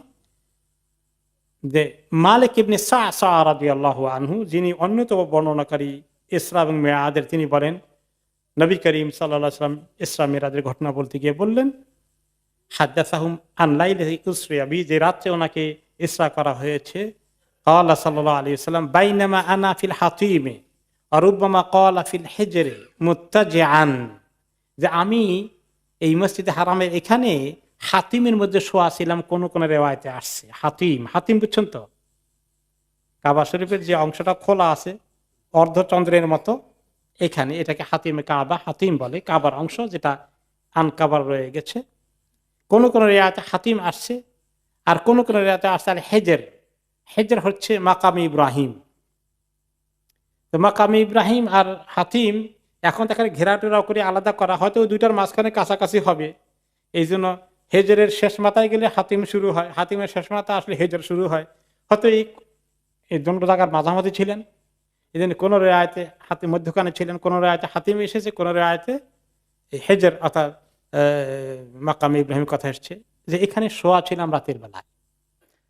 যে মালিক ইবনে সা'সা রাদিয়াল্লাহু আনহু, যিনি অন্যতম বর্ণনাকারী ইসরা এবং মেয়াদের, তিনি বলেন নবী করিম সাল্লাল্লাহু আলাইহি ওয়াসাল্লাম ইসরা মিরাজের ঘটনা বলতে গিয়ে বললেন, হাদাসাহুম আন লাইলাতি উসরিয়া বি, যে রাতে ওনাকে ইসরা করা হয়েছে, ক্বালা সাল্লাল্লাহু আলাইহি ওয়াসাল্লাম বাইনামা আনা ফিল হাতিমে ওয়া রুব্বামা ক্বালা ফিল হিজরি মুত্তাজিআন, যে আমি এই মসজিদে হারামের এখানে হাতিমের মধ্যে শোয়া ছিলাম, কোন কোন রিওয়ায়াতে আসছে হাতিম, হাতিম বুঝছেন তো, কাবা শরীফের যে অংশটা খোলা আছে অর্ধচন্দ্রের মতো, এখানে এটাকে হাতিমে কাবা, হাতিম বলে কাবার অংশ যেটা আনকাবার রয়ে গেছে। কোন কোন রিওয়ায়াতে হাতিম আসছে, আর কোন কোন রিওয়ায়াতে আসছে আল হেজের, হেজের হচ্ছে মাকামে ইব্রাহিম। তো মাকামে ইব্রাহিম আর হাতিম এখন তাকে ঘেরাটোরা করে আলাদা করা, হয়তো ওই দুইটার মাঝখানে কাছাকাছি হবে, এই জন্য হেজরের শেষ মাথায় গেলে হাতিম শুরু হয়, হাতিমের শেষ মাথা আসলে হেজর শুরু হয়, হয়তো এই দুটো জায়গার মাঝামাঝি ছিলেন। এই জন্য কোন রেয়ায়তে হাতিম মধ্যখানে ছিলেন, কোন রেয়ায়তে হাতিম এসেছে, কোন রেয়ায়তে হেজর অর্থাৎ মাকামে ইব্রাহিমের কথা এসছে, যে এখানে শোয়া ছিলাম রাতের বেলায়।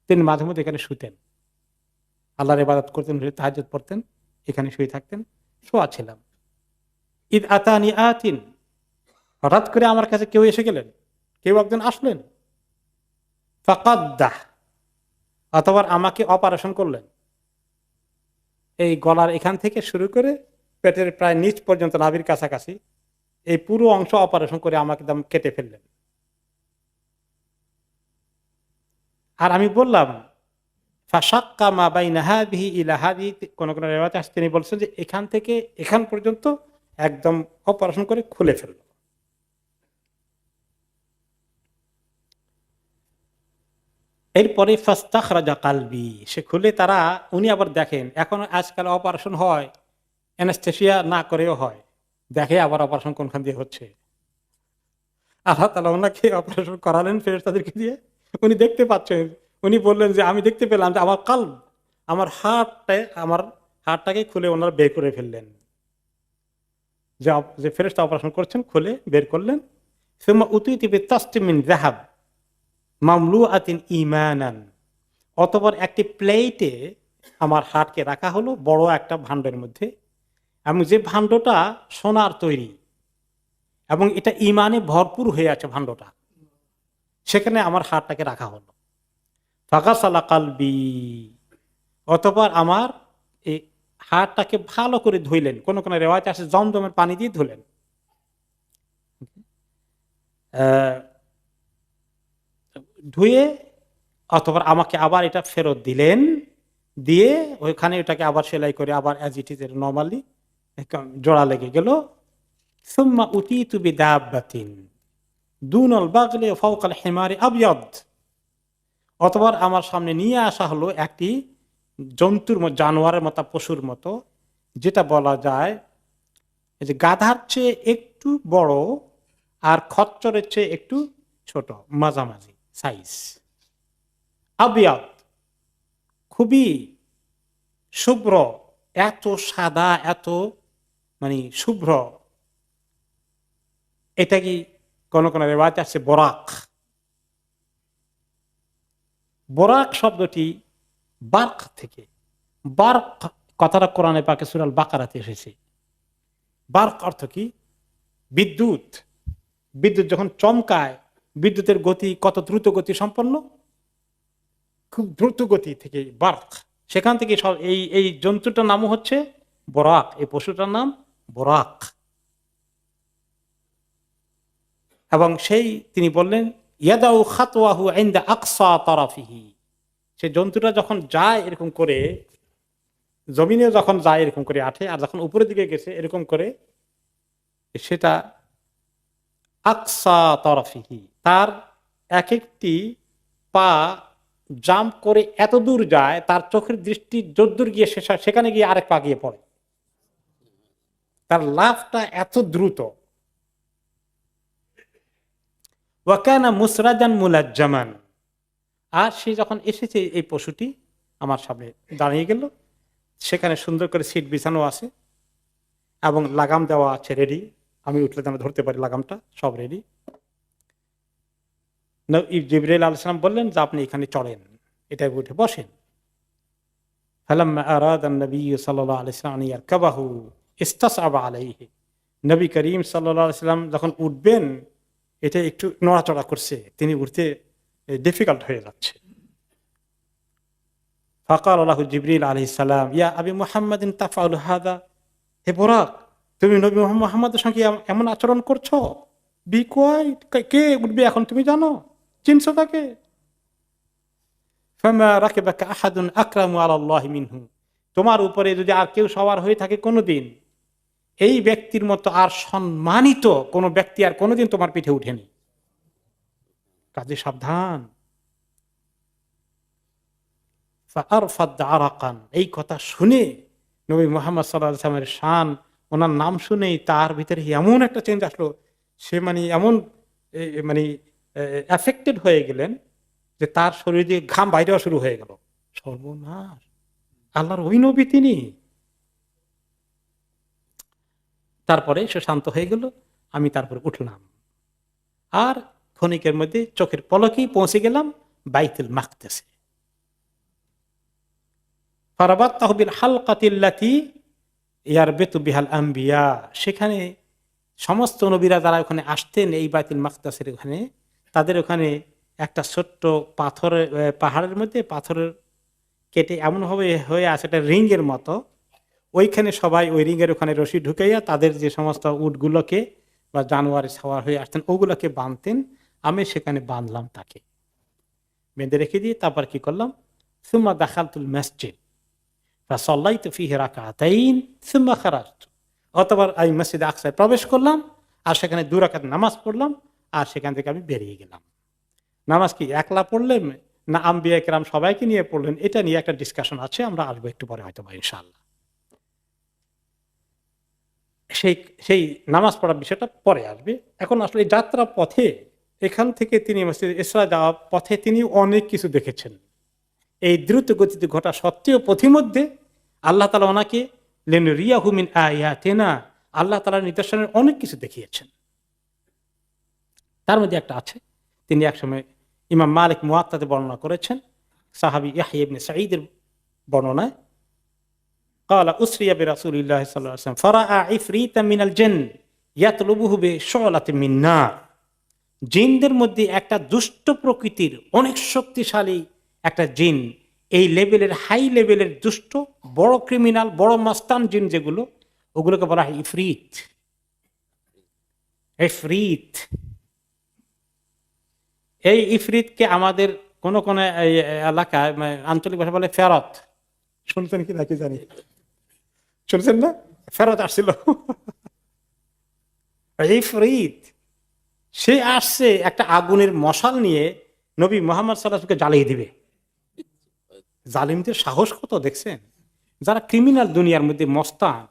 তিনি মাঝে মধ্যে এখানে শুতেন, আল্লাহর ইবাদত করতেন, তাহাজ্জুদ পড়তেন, এখানে শুয়ে থাকতেন, শোয়া ছিলাম। ঈদ আতানি আতিন, হঠাৎ করে আমার কাছে কেউ এসে গেলেন, কেউ একজন আসলেন, ফাকাদ্দাহ, অথবা আমাকে অপারেশন করলেন, এই গলার এখান থেকে শুরু করে পেটের প্রায় নিচ পর্যন্ত নাভির কাছাকাছি এই পুরো অংশ অপারেশন করে আমাকে একদম কেটে ফেললেন। আর আমি বললাম ফাশাক্কা মা বাইনা হাযিহি ইলা হাযিহি, কোন কোন রিওয়ায়াতে আছে তিনি বলছেন যে এখান থেকে এখান পর্যন্ত একদম অপারেশন করে খুলে ফেলল। এরপরে ফাস্তাখরাজা কালবি, সে খুলে তারা, উনি আবার দেখেন, এখন আজকাল অপারেশন হয় অ্যানেস্থেসিয়া না করেও হয়, দেখে আবার অপারেশন কোনখান দিয়ে হচ্ছে। আল্লাহ তাআলা ওনাকে অপারেশন করালেন ফেরেশতাদেরকে দিয়ে, উনি দেখতে পাচ্ছেন, উনি বললেন যে আমি দেখতে পেলাম যে আমার কাল্ব, আমার হাড়টাকে খুলে ওনারা বের করে ফেললেন, যে ফেরেশতা অপারেশন করছেন খুলে বের করলেন। সুম্মা উতিতু বিতাসতিম মিন যাহাব মামলুআতিন ঈমানান, অতঃপর একটি প্লেটে আমার হাড়কে রাখা হলো, বড় একটা ভাণ্ডের মধ্যে, এবং যে ভাণ্ডটা সোনার তৈরি এবং এটা ঈমানে ভরপুর হয়ে আছে ভাণ্ডটা, সেখানে আমার হাড়টাকে রাখা হলো। ফাগাসালা কালবি, অতঃপর আমার এই হাড়টাকে ভালো করে ধুইলেন, কোন কোন রিওয়ায়াতে আছে জমজমের পানি দিয়ে ধুলেন, ধুয়ে অথবা আমাকে আবার এটা ফেরত দিলেন, দিয়ে ওইখানে ওটাকে আবার সেলাই করে আবার অ্যাজ ইট ইজ নর্মালি জোড়া লেগে গেল। সুম্মা উতিতু বিদাব্বাতিন দুনাল বাগলি ফাওকাল হিমারি আবিয়াদ, অতঃপর আমার সামনে নিয়ে আসা হলো একটি জন্তুর মতো, জানোয়ারের মতো, পশুর মতো, যেটা বলা যায় যে গাধার চেয়ে একটু বড় আর খচ্চরের চেয়ে একটু ছোট, মাঝামাঝি সাইজ, আবিয়াদ, খুবই শুভ্র, এত সাদা, এত মানে শুভ্র, এটা কি কোন কোন রিওয়ায়াতে আছে বরাক। বরাক শব্দটি বার্ক থেকে, বার্ক কথাটা কোরআনে পাকে সূরা আল বাকারাতে এসেছে। বার্ক অর্থ কি? বিদ্যুৎ। বিদ্যুৎ যখন চমকায়, বিদ্যুতের গতি কত দ্রুত গতি সম্পন্ন, খুব দ্রুত গতি থেকে বার্ক, সেখান থেকে এই জন্তুটার নাম হচ্ছে বরাক, এই পশুটার নাম বরাক। এবং সেই তিনি বললেন ইয়াদাউ খাতওয়াহু ইনদা আকসা তারাফিহি, সে জন্তুটা যখন যায় এরকম করে, জমিনে যখন যায় এরকম করে আঠে, আর যখন উপরের দিকে গেছে এরকম করে, সেটা আকসা তারাফিহি, তার এক একটি পা জাম্প করে এত দূর যায়, তার চোখের দৃষ্টি যদ্দূর গিয়ে শেষ হয় সেখানে গিয়ে আরেক পা গিয়ে পড়ে। তার লাফটা এত দ্রুত। ওয়াকানা মুসরাজান মুলাজ্জামান, আর সে যখন এসেছে এই পশুটি আমার সামনে দাঁড়িয়ে গেল, সেখানে সুন্দর করে সিট বিছানো আছে এবং লাগাম দেওয়া আছে রেডি, আমি উঠলে যেন ধরতে পারি লাগামটা, সব রেডি। জিবরাইল আলাইহিস সালাম বললেন যে আপনি এখানে চড়েন, এটাই উঠে বসেন। ফালাম্মা আরাদা নবী সাল্লাল্লাহু আলাইহি ওয়াসাল্লাম আন ইয়ারকাবাহু ইসতাসআবা আলাইহি, নবী করিম সাল্লাল্লাহু আলাইহি ওয়াসাল্লাম যখন উঠবেন এটা একটু নড়াচড়া করছে, তিনি উঠতে ডিফিকাল্ট হয়ে যাচ্ছে। ফাকাল লাহু জিবরিল আলাইহিস সালাম ইয়া আবি মুহাম্মাদিন তাফআলু হাদা, হে বুরাক, তুমি নবী মুহাম্মদের সঙ্গে এমন আচরণ করছো? বি কোয়াইট, কে উঠবে এখন তুমি জানো, চিনছো তাকে? ফামা রাকিবাকা আহাদুন আকরামু আলাল্লাহি মিনহু, তোমার উপরে যদি আর কেউ সওয়ার হয়ে থাকে কোনোদিন, এই ব্যক্তির মতো আর সম্মানিত কোন ব্যক্তি আর কোনোদিন তোমার পিঠে উঠেনি, কাজে সাবধান। এই কথা শুনে নবী মুহাম্মদ সাল্লাল্লাহু আলাইহি ওয়াসাল্লামের শান, ওনার নাম শুনেই তার ভিতরে এমন একটা চেঞ্জ আসলো, সে এমন এফেক্টেড হয়ে গেলেন যে তার শরীরে দিয়ে ঘাম বাইরে শুরু হয়ে গেল। সর্বনাশ, আল্লাহর ওই নবী তিনি। তারপরে সে শান্ত হয়ে গেল, আমি তারপরে উঠলাম, আর ক্ষণিকের মধ্যে চোখের পলকেই পৌঁছে গেলাম বাইতুল মাকদাসে। ফারাবাতাহু বিল হালকাতিল্লাতী ইয়ারবিতু বিহাল আম্বিয়া, সেখানে সমস্ত নবীরা যারা ওখানে আসতেন এই বাইতুল মাকদাসের ওখানে, তাদের ওখানে একটা ছোট্ট পাথরের পাহাড়ের মধ্যে পাথরের কেটে এমনভাবে হয়ে আছে একটা রিংয়ের মতো, ওইখানে সবাই ওই রিংয়ের ওখানে রশি ঢুকাইয়া তাদের যে সমস্ত উটগুলোকে বা জানোয়ারে সাওয়ার হয়ে আসতেন ওগুলোকে বাঁধতেন। আমি সেখানে বাঁধলাম, তাকে বেঁধে রেখে দিয়ে তারপর কি করলাম, সুম্মা দাখালতুল মসজিদ ফাসাল্লাইতু ফীহি রাকাতাইন সুম্মা খারাজতু, অতঃপর আমি মসজিদে আকসায় প্রবেশ করলাম আর সেখানে 2 রাকাত নামাজ পড়লাম, আর সেখান থেকে আমি বেরিয়ে গেলাম। নামাজ কি একলা পড়লেন না আম্বিয়া কেরাম সবাইকে নিয়ে পড়লেন, এটা নিয়ে একটা ডিসকাশন আছে, আমরা আসবো একটু পরে হয়তো ইনশাআল্লাহ। সেই নামাজ পড়ার বিষয়টা পরে আসবে। এখন আসলে এই যাত্রা পথে এখান থেকে তিনি মসজিদ ইসরা যাওয়ার পথে তিনি অনেক কিছু দেখেছেন। এই দ্রুত গতিতে ঘটা সত্ত্বেও পথিমধ্যে আল্লাহ তাআলা ওনাকে লিনুরিয়াহু মিন আয়াতিনা, আল্লাহ তাআলার নিদর্শনের অনেক কিছু দেখিয়েছেন। তার মধ্যে একটা আছে, তিনি একসময় ইমাম মালিক মুয়াত্তাতে বর্ণনা করেছেন, সাহাবী ইয়াহইয়া ইবনে সাঈদের বর্ণনায়, قال أسري برسول الله صلى الله عليه وسلم فرأى عفريتا من الجن يطلبه بشعلة من نار, জিনদের মধ্যে একটা দুষ্ট প্রকৃতির অনেক শক্তিশালী একটা জিন, এই লেভেলের হাই লেভেলের দুষ্ট বড় ক্রিমিনাল বড় মাস্তান জিন যেগুলো, ওগুলোকে বলা হয় ইফরিত। ইফরিত, এই ইফরিতকে আমাদের কোন কোন এলাকায় আঞ্চলিক ভাষা বলে ফেরত। শুনছেন কি নাকি জানি, শুনছেন না? ফেরত আসছিল ইফরিত, সে আসছে একটা আগুনের মশাল নিয়ে নবী মুহাম্মদ সাল্লাল্লাহু আলাইহি ওয়াসাল্লামকে জ্বালিয়ে দিবে। জালিমদের সাহস কত দেখছেন, যারা ক্রিমিনাল দুনিয়ার মধ্যে মস্তান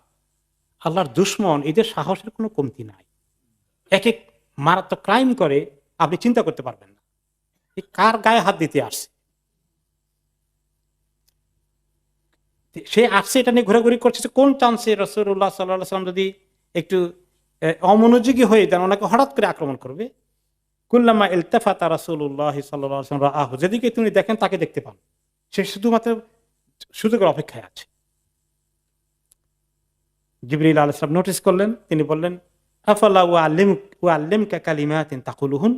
আল্লাহর দুশমন, এদের সাহসের কোনো কমতি নাই। এক এক মারাত্মক ক্রাইম করে, আপনি চিন্তা করতে পারবেন না কার গায়ে হাত দিতে আসছে। সে আসছে এটা নিয়ে ঘোরাঘুরি করছে, কোন চান্সে রাসূলুল্লাহ সাল্লাল্লাহু আলাইহি ওয়াসাল্লাম যদি একটু অমনোযোগী হয়ে যান ওনাকে হঠাৎ করে আক্রমণ করবে। কুল্লামা ইলতাফাতা রাসূলুল্লাহ সাল্লাল্লাহু আলাইহি ওয়াসাল্লাম রাআহু, যেদিকে তিনি দেখেন তাকে দেখতে পান, সে শুধুমাত্র সুযোগের অপেক্ষায় আছে। জিবরিল আলাইহিস সালাম নোটিস করলেন, তিনি বললেন আফালা উআল্লিমুকা কালিমাতিন তাকুলুহুন,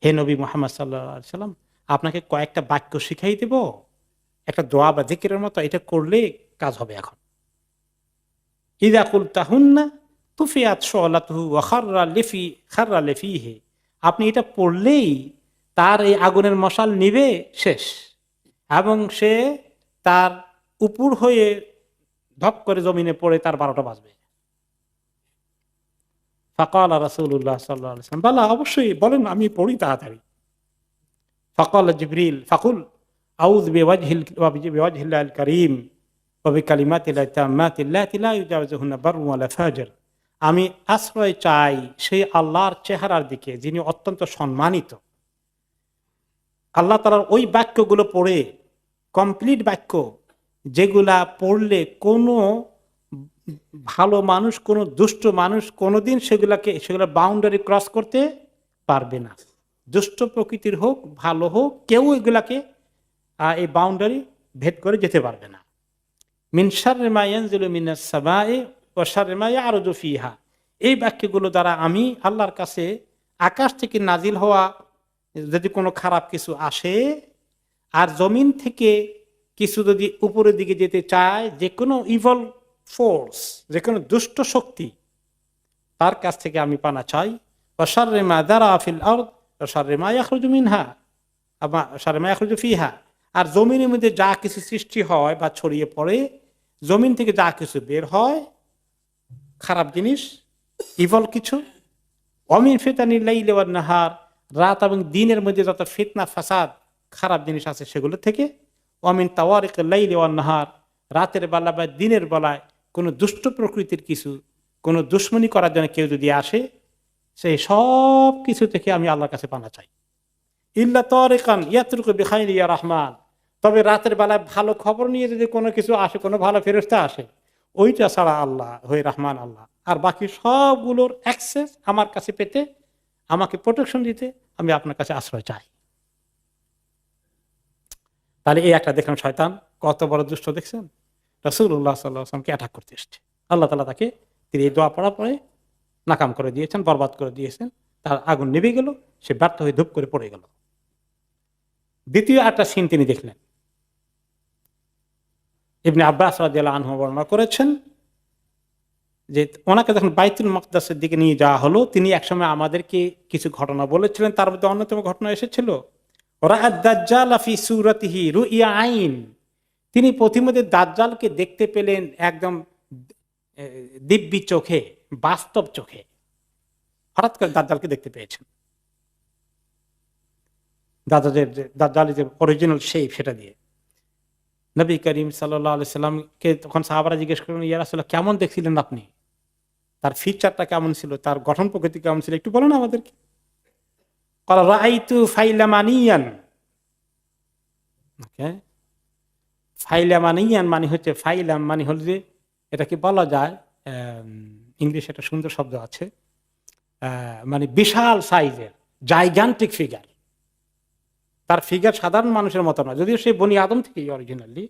হে নবী মুহাম্মদ সাল্লাল্লাহু আলাইহি ওয়াসাল্লাম, আপনাকে কয়েকটা বাক্য শিখাই দেব, একটা দোয়া বা জিকিরের মতো, এটা করলে কাজ হবে। এখন ইযা কুলতাহুন্না তুফিয়াত শুলাতুহু ওয়া খাররা লিফিহি, আপনি এটা পড়লেই তার এই আগুনের মশাল নিবে শেষ, এবং সে তার উপর হয়ে ধপ করে জমিনে পড়ে তার 12টা বাজবে। ফাকাল রাসূলুল্লাহ সাল্লাল্লাহু আলাইহি ওয়াসাল্লাম, বলা অবশ্যই বলেন, আমি পড়ি তাড়াতাড়ি। ফাকাল জিবরিল ফাকুল আউযু বিওয়াজহিল কারীম ওয়া বিকালিমাতিল্লাহি তাম্মাতিল্লাতি লা ইউজাউযুহুন্না বাররুন ওয়ালা ফাজির। আমি আশ্রয় চাই সেই আল্লাহর চেহারার দিকে যিনি অত্যন্ত সম্মানিত। আল্লাহ তাআলার ওই বাক্যগুলো পড়ে, কমপ্লিট বাক্য, যেগুলা পড়লে কোনো ভালো মানুষ, কোনো দুষ্ট মানুষ কোনোদিন সেগুলা বাউন্ডারি ক্রস করতে পারবে না। দুষ্ট প্রকৃতির হোক, ভালো হোক, কেউ এগুলাকে এই বাউন্ডারি ভেদ করে যেতে পারবে না। মিন শাররি মা ইয়ানজিলু মিনাস সামাই ওয়া শাররি মা ইয়ারজু ফিহা। এই বাক্যগুলো দ্বারা আমি আল্লাহর কাছে আকাশ থেকে নাজিল হওয়া যদি কোনো খারাপ কিছু আসে, আর জমিন থেকে কিছু যদি উপরের দিকে যেতে চায়, যে কোনো ইভল ফোর্স, যে কোনো দুষ্ট শক্তি, তার কাছ থেকে আমি পানা চাই। ওয়া শাররি মা যারা ফিল আরদ ওয়া শাররি মা ইয়াখরুজু মিনহা ওয়া শাররি মা ইয়াখরুজু ফিহা। আর জমিনের মধ্যে যা কিছু সৃষ্টি হয় বা ছড়িয়ে পড়ে, জমিন থেকে যা কিছু বের হয় খারাপ জিনিস, ইভল কিছু, অমিন ফিতানিল লাইলি ওয়ান নাহার, রাত এবং দিনের মধ্যে যত ফিতনা ফাসাদ খারাপ জিনিস আছে সেগুলো থেকে, অমিন তাওয়ারিকিল লাইলি ওয়ান নাহার, রাতের বেলা বা দিনের বেলায় কোনো দুষ্ট প্রকৃতির কিছু, কোনো দুশ্মনী করার জন্য কেউ যদি আসে, সেই সব কিছু থেকে আমি আল্লাহর কাছে পানা চাই। ইল্লা তারিকান ইয়াতরুকু বিখাইরি ইয়া রহমান। তবে রাতের বেলায় ভালো খবর নিয়ে যদি কোনো কিছু আসে, কোনো ভালো ফেরেশতা আসে, ওইটা ছাড়া আল্লাহ হয়ে রহমান আল্লাহ, আর বাকি সবগুলোর অ্যাক্সেস আমার কাছে পেতে, আমাকে প্রোটেকশন দিতে আমি আপনার কাছে আশ্রয় চাই। তাহলে এই একটা দেখলাম শয়তান কত বড় দুষ্ট, দেখছেন? রাসূলুল্লাহ সাল্লাল্লাহু আলাইহি ওয়াসাল্লামকে অ্যাটাক করতে এসেছে। আল্লাহ তাআলা তাকে তিনি এই দোয়া পড়ার পরে নাকাম করে দিয়েছেন, বরবাদ করে দিয়েছেন। তার আগুন নিভে গেল, সে ব্যর্থ হয়ে ধূপ করে পড়ে গেল। দ্বিতীয় একটা সিন তিনি দেখলেন, ইবনে আব্বাস রাদিয়াল্লাহু আনহু বর্ণনা করেছেন যে ওনাকে যখন বাইতুল মাকদাসের দিকে নিয়ে যাওয়া হলো, তিনি একসময় আমাদেরকে কিছু ঘটনা বলেছিলেন। তার মধ্যে অন্যতম ঘটনা এসেছিল, রাআদ দাজ্জাল ফি সূরাতিহি রুইয়া আইন। তিনি প্রতিমধ্যে দাজ্জালকে দেখতে পেলেন একদম দিব্যি চোখে, বাস্তব চোখে। হঠাৎ করে দাজ্জালকে দেখতে পেয়েছেন, দাজ্জালের যে অরিজিনাল শেপ সেটা দিয়ে। নবী করিম সাল্লাল্লাহু আলাইহি সাল্লামকে তখন সাহাবারা জিজ্ঞেস করলেন, ইয়া রাসূলুল্লাহ, কেমন দেখছিলেন আপনি? তার ফিচারটা কেমন ছিল, তার গঠন প্রকৃতি কেমন ছিল, একটু বলুন আমাদেরকে। ক্বালা রাআইতু ফাইলামানিয়ান। ওকে, ফাইলামানিয়ান মানে হচ্ছে, ফাইলাম মানে হল যে, এটাকে বলা যায়, ইংলিশে একটা সুন্দর শব্দ আছে, মানে বিশাল সাইজের, জাইগ্যান্টিক ফিগার। তার ফিগার সাধারণ মানুষের মতো না, যদিও সে বনি আদম থেকেই অরিজিনালি,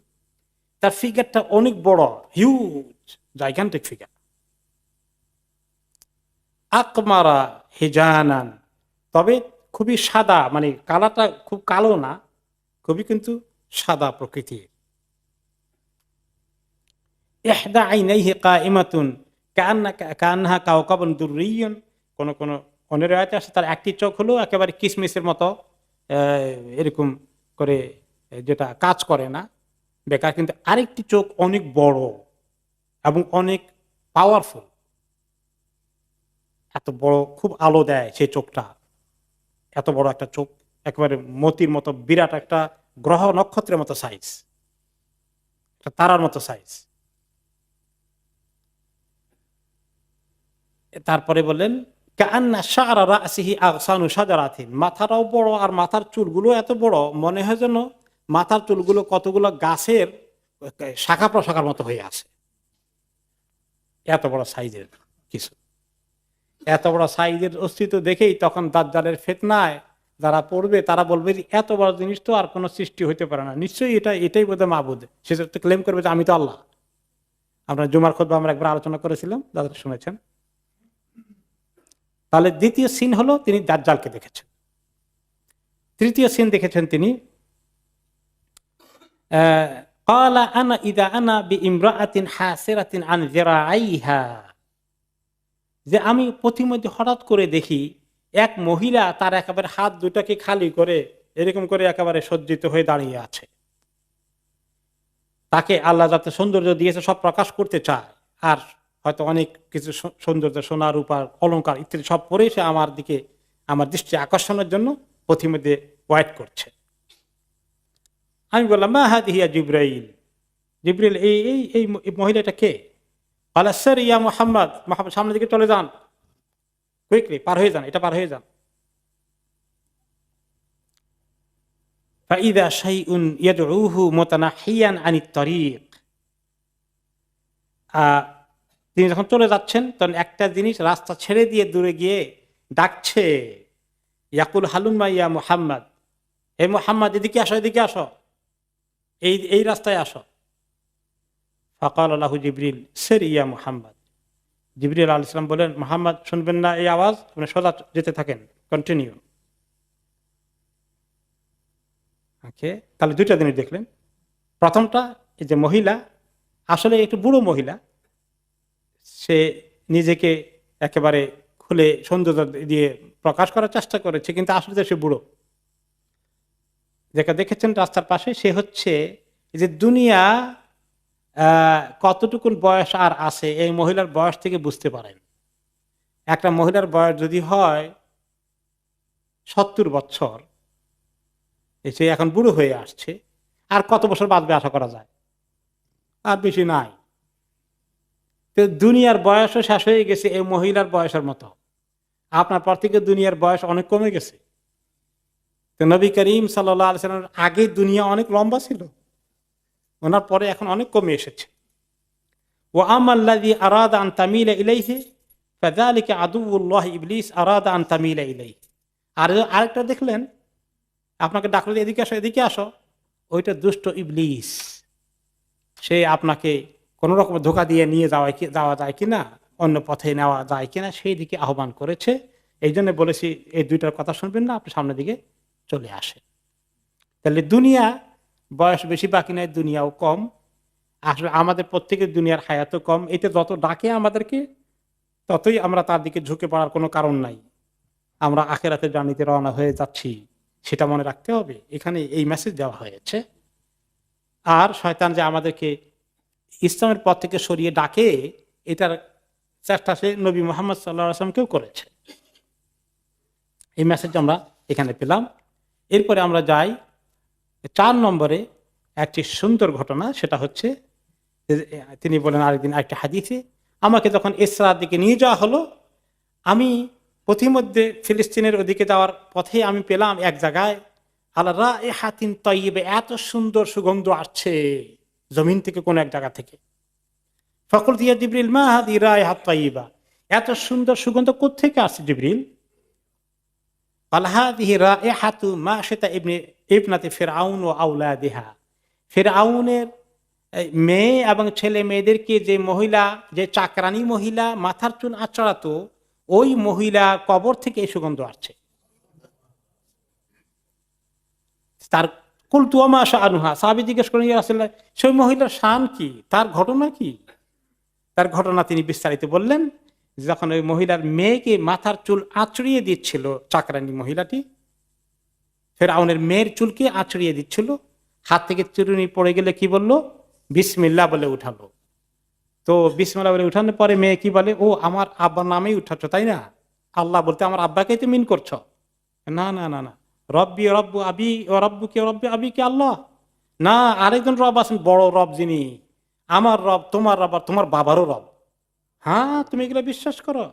তার ফিগারটা অনেক বড়, হিউজ, জাইগ্যান্টিক ফিগার। আকমারা হিজানান, তবে খুবই সাদা, মানে কালারটা খুব কালো না, খুবই কিন্তু সাদা প্রকৃতির। ইহদা আইনাইহি কাইমাতুন কান্নাহা কাওকাবুন দুররিয়্যুন। কোন কোন অনুরায়তে আছে তার একটি চোখ হলো একেবারে কিসমিসের মতো, এরকম করে, যেটা কাজ করে না, বেকার। কিন্তু আরেকটি চোখ অনেক বড় এবং অনেক পাওয়ারফুল, এত বড়, খুব আলো দেয় সেই চোখটা। এত বড় একটা চোখ, একেবারে মতির মতো, বিরাট একটা গ্রহ নক্ষত্রের মতো সাইজ, একটা তারার মতো সাইজ। তারপরে বললেন, কান্না শা'রা রাসিহি আগসানু শাজারাতিন, মাথাটাও বড়, আর মাথার চুলগুলো এত বড়, মনে হয় যেন মাথার চুলগুলো কতগুলো গাছের শাখা প্রশাখার মতো হয়ে আছে। এত বড় সাইজের কিছু, এত বড় সাইজের অস্তিত্ব দেখেই তখন দাজ্জালের ফিতনায় যারা পড়বে তারা বলবে, এত বড় জিনিস তো আর কোনো সৃষ্টি হইতে পারে না, নিশ্চয়ই এটাই বোধহয় মাবুদ। সে তো ক্লেম করবে যে আমি তো আল্লাহ। আমরা জুমার খুতবা আমরা একবার আলোচনা করেছিলাম, দাদা শুনেছেন। তাহলে দ্বিতীয় সিন হলো তিনি দাজ্জালকে দেখেছেন। তৃতীয় সিন দেখেছেন তিনি, ক্বালা আনা ইযা আনা বিইমরাআতিন হাসিরাতিন আন যিরাআইহা, যে আমি প্রতিমধ্যে হঠাৎ করে দেখি এক মহিলা তার একেবারে হাত দুটাকে খালি করে এরকম করে একেবারে সজ্জিত হয়ে দাঁড়িয়ে আছে। তাকে আল্লাহ যাতে সৌন্দর্য দিয়েছে সব প্রকাশ করতে চায়, আর হয়তো অনেক কিছু সৌন্দর্য, সোনা রূপার অলংকার ইত্যাদি সব পরে সে আমার দিকে, আমার দৃষ্টি আকর্ষণের জন্য পথিমধ্যে ওয়েট করছে। আমি বললাম মা হাদিয়া জিব্রাইল, জিব্রাইল এই এই এই মহিলাটা কে? বলে স্যার ইয়া মুহাম্মদ, মুহাম্মদ সামনের দিকে চলে যান, কুইকলি পার হয়ে যান, এটা পার হয়ে যান। ফাইদা শাইউন ইয়াদউহু মুতানাহিয়ান আনিত তারিক, তিনি যখন চলে যাচ্ছেন তখন একটা জিনিস রাস্তা ছেড়ে দিয়ে দূরে গিয়ে ডাকছে, ইয়াকুল হালুম্মা ইয়া মুহাম্মদ, হে মুহাম্মদ এদিকে আসো, এদিকে আসো, এই এই রাস্তায় আসো। ফাকাল লাহু জিবরিল সির ইয়া মুহাম্মদ, জিবরিল আলাইহিস সালাম বলেন মুহাম্মদ শুনবেন না এই আওয়াজ, আপনি সোজা যেতে থাকেন, কন্টিনিউ। ওকে, তাহলে দুইটা জিনিস দেখলেন। প্রথমটা, এই যে মহিলা আসলে একটু বুড়ো মহিলা, সে নিজেকে একেবারে খুলে সৌন্দর্য দিয়ে প্রকাশ করার চেষ্টা করেছে, কিন্তু আসলে তো সে বুড়ো। যেটা দেখেছেন রাস্তার পাশে, সে হচ্ছে যে দুনিয়া কতটুকু বয়স আর আছে এই মহিলার বয়স থেকে বুঝতে পারেন। একটা মহিলার বয়স যদি হয় 70 বছর, সে এখন বুড়ো হয়ে আসছে, আর কত বছর বাঁচবে আশা করা যায়? আর বেশি নাই। তো দুনিয়ার বয়সও শেষ হয়ে গেছে এই মহিলার বয়সের মতো। আপনার পর থেকে দুনিয়ার বয়স অনেক কমে গেছে। তো নবী করিম সাল্লাল্লাহু আলাইহি ওয়াসাল্লামের আগে দুনিয়া অনেক লম্বা ছিল, ওনার পরে এখন অনেক কমে এসেছে। ওয়া আমাল্লাযী আরাদা আন তামিলা ইলাইহি ফাযালিকা আদুউল্লাহ ইবলিস আরাদা আন তামিলা ইলাইহি। আর আরেকটা দেখলেন, আপনাকে ডাকলে এদিকে আসো, এদিকে আসো, ওইটা দুষ্ট ইবলিস। সে আপনাকে কোন রকম ধোঁকা দিয়ে নিয়ে যাওয়া যায় কিনা, অন্য পথে নেওয়া যায় কিনা, সেই দিকে আহ্বান করেছে। এই জন্য বলেছি এই দুইটার কথা শুনবেন না, আপনি সামনের দিকে চলে আসেন। তাহলে দুনিয়া বয়স বেশি বাকি নাই, দুনিয়াও কম। আসলে আমাদের প্রত্যেকের দুনিয়ার হায়াতও কম। এতে যত ডাকে আমাদেরকে ততই আমরা তার দিকে ঝুঁকে পড়ার কোনো কারণ নাই। আমরা আখিরাতের জার্নিতে রওনা হয়ে যাচ্ছি, সেটা মনে রাখতে হবে। এখানে এই মেসেজ দেওয়া হয়েছে। আর শয়তান যে আমাদেরকে ইসলামের পথ থেকে সরিয়ে ডাকে, এটার চেষ্টা সে নবী মুহাম্মদ সাল্লাল্লাহু আলাইহি ওয়াসাল্লামকেও করেছে। এই মেসেজ আমরা এখানে পেলাম। এরপরে আমরা যাই 4 নম্বরে, একটি সুন্দর ঘটনা। সেটা হচ্ছে তিনি বলেন আরেকদিন একটা হাদিসে, আমাকে যখন ইসরার দিকে নিয়ে যাওয়া হলো, আমি পথিমধ্যে ফিলিস্তিনের ওদিকে যাওয়ার পথে আমি পেলাম এক জায়গায় আলা রাইহাতিন তাইয়্যিবা, এত সুন্দর সুগন্ধ আসছে জমিন থেকে, কোন এক জায়গা থেকে। ফাকুলতু ইয়া জিবরিল মা হাযিহি রাইহাত তাইয়্যিবা, এত সুন্দর সুগন্ধ কোত্থেকে আসছে জিবরিল? ক্বালা হাযিহি রাইহাতু মাশাতা ইবনাতি ফিরআউন ওয়া আওলাদিহা, ফিরআউনের মেয়ে এবং ছেলে মেয়েদেরকে যে মহিলা, যে চাকরানী মহিলা মাথার চুল আঁচড়াতো, ওই মহিলা কবর থেকে এই সুগন্ধ আসছে। তার কুলতু ওয়া মা শাআনুহা, সাহাবী জিজ্ঞেস করেন ইয়া রাসূলুল্লাহ, সেই মহিলার শান কি, তার ঘটনা কি? তার ঘটনা তিনি বিস্তারিত বললেন। যখন ওই মহিলার মেয়েকে মাথার চুল আঁচড়িয়ে দিচ্ছিল, চাকরানী মহিলাটি ফিরআউনের মেয়ের চুলকে আঁচড়িয়ে দিচ্ছিল, হাত থেকে চিরুনি পড়ে গেলে কি বলল? বিসমিল্লাহ বলে উঠালো। তো বিসমিল্লাহ বলে উঠানোর পরে মেয়ে কি বলে? ও আমার আব্বার নামেই উঠাচ্ছ তাই না? আল্লাহ বলতে আমার আব্বাকেই তো মিন করছো? না না না না, রব্বি রব্বু আবি ও রব্বু কে রব্বি আবি কে আল্লাহ। না, আরেকজন রব আছেন, বড় রব, যিনি আমার রব, তোমার রব, আর তোমার বাবারও রব। হ্যাঁ, তুমি এগুলো বিশ্বাস করো?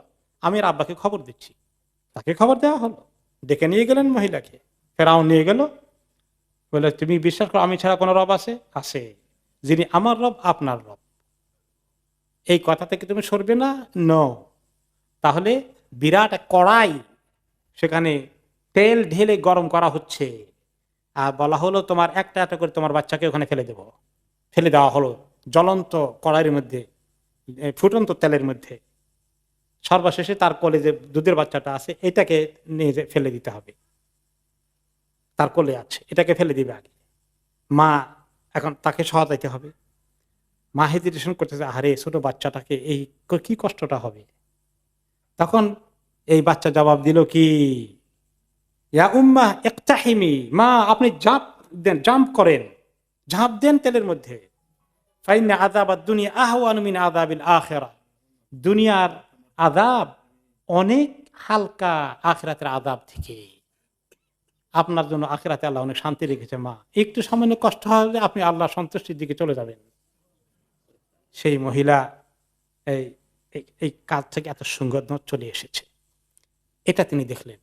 আমি আর আব্বাকে খবর দিচ্ছি। তাকে খবর দেওয়া হলো, ডেকে নিয়ে গেলেন মহিলাকে, ফেরাউন নিয়ে গেল, বলে তুমি বিশ্বাস করো আমি ছাড়া কোনো রব আছে? আছে, যিনি আমার রব আপনার রব। এই কথা থেকে তুমি সরবে না? নো। তাহলে বিরাট এক কড়াই, সেখানে তেল ঢেলে গরম করা হচ্ছে, আর বলা হলো তোমার একটা একটা করে তোমার বাচ্চাকে ওখানে ফেলে দেবো। ফেলে দেওয়া হলো জ্বলন্ত কড়াইয়ের মধ্যে, ফুটন্ত তেলের মধ্যে। সর্বশেষে তার কোলে যে দুধের বাচ্চাটা আছে, এটাকে নিয়ে ফেলে দিতে হবে। তার কোলে আছে, এটাকে ফেলে দিবে আগে। মা এখন তাকে সহায়তা হবে। মা হেজিটেশন করতেছে, আরে ছোট বাচ্চাটাকে এই কি কষ্টটা হবে। তখন এই বাচ্চা জবাব দিল কি, ইয়া উম্মা ইকতাহিমি, মা আপনি জাম্প করেন, ঝাঁপ দেন তেলের মধ্যে। ফাইন্না আযাবাদ দুনিয়া আহওয়ানু মিন আযাবিল আখিরাহ, দুনিয়ার আযাব অনেক হালকা আখিরাতের আযাব থেকে। আপনার জন্য আখিরাতে আল্লাহ অনেক শান্তি রেখেছে মা, একটু সামান্য কষ্ট হলে আপনি আল্লাহ সন্তুষ্টির দিকে চলে যাবেন। সেই মহিলা এই এই কাজ থেকে এত সুন্দর চলে এসেছে, এটা তিনি দেখলেন।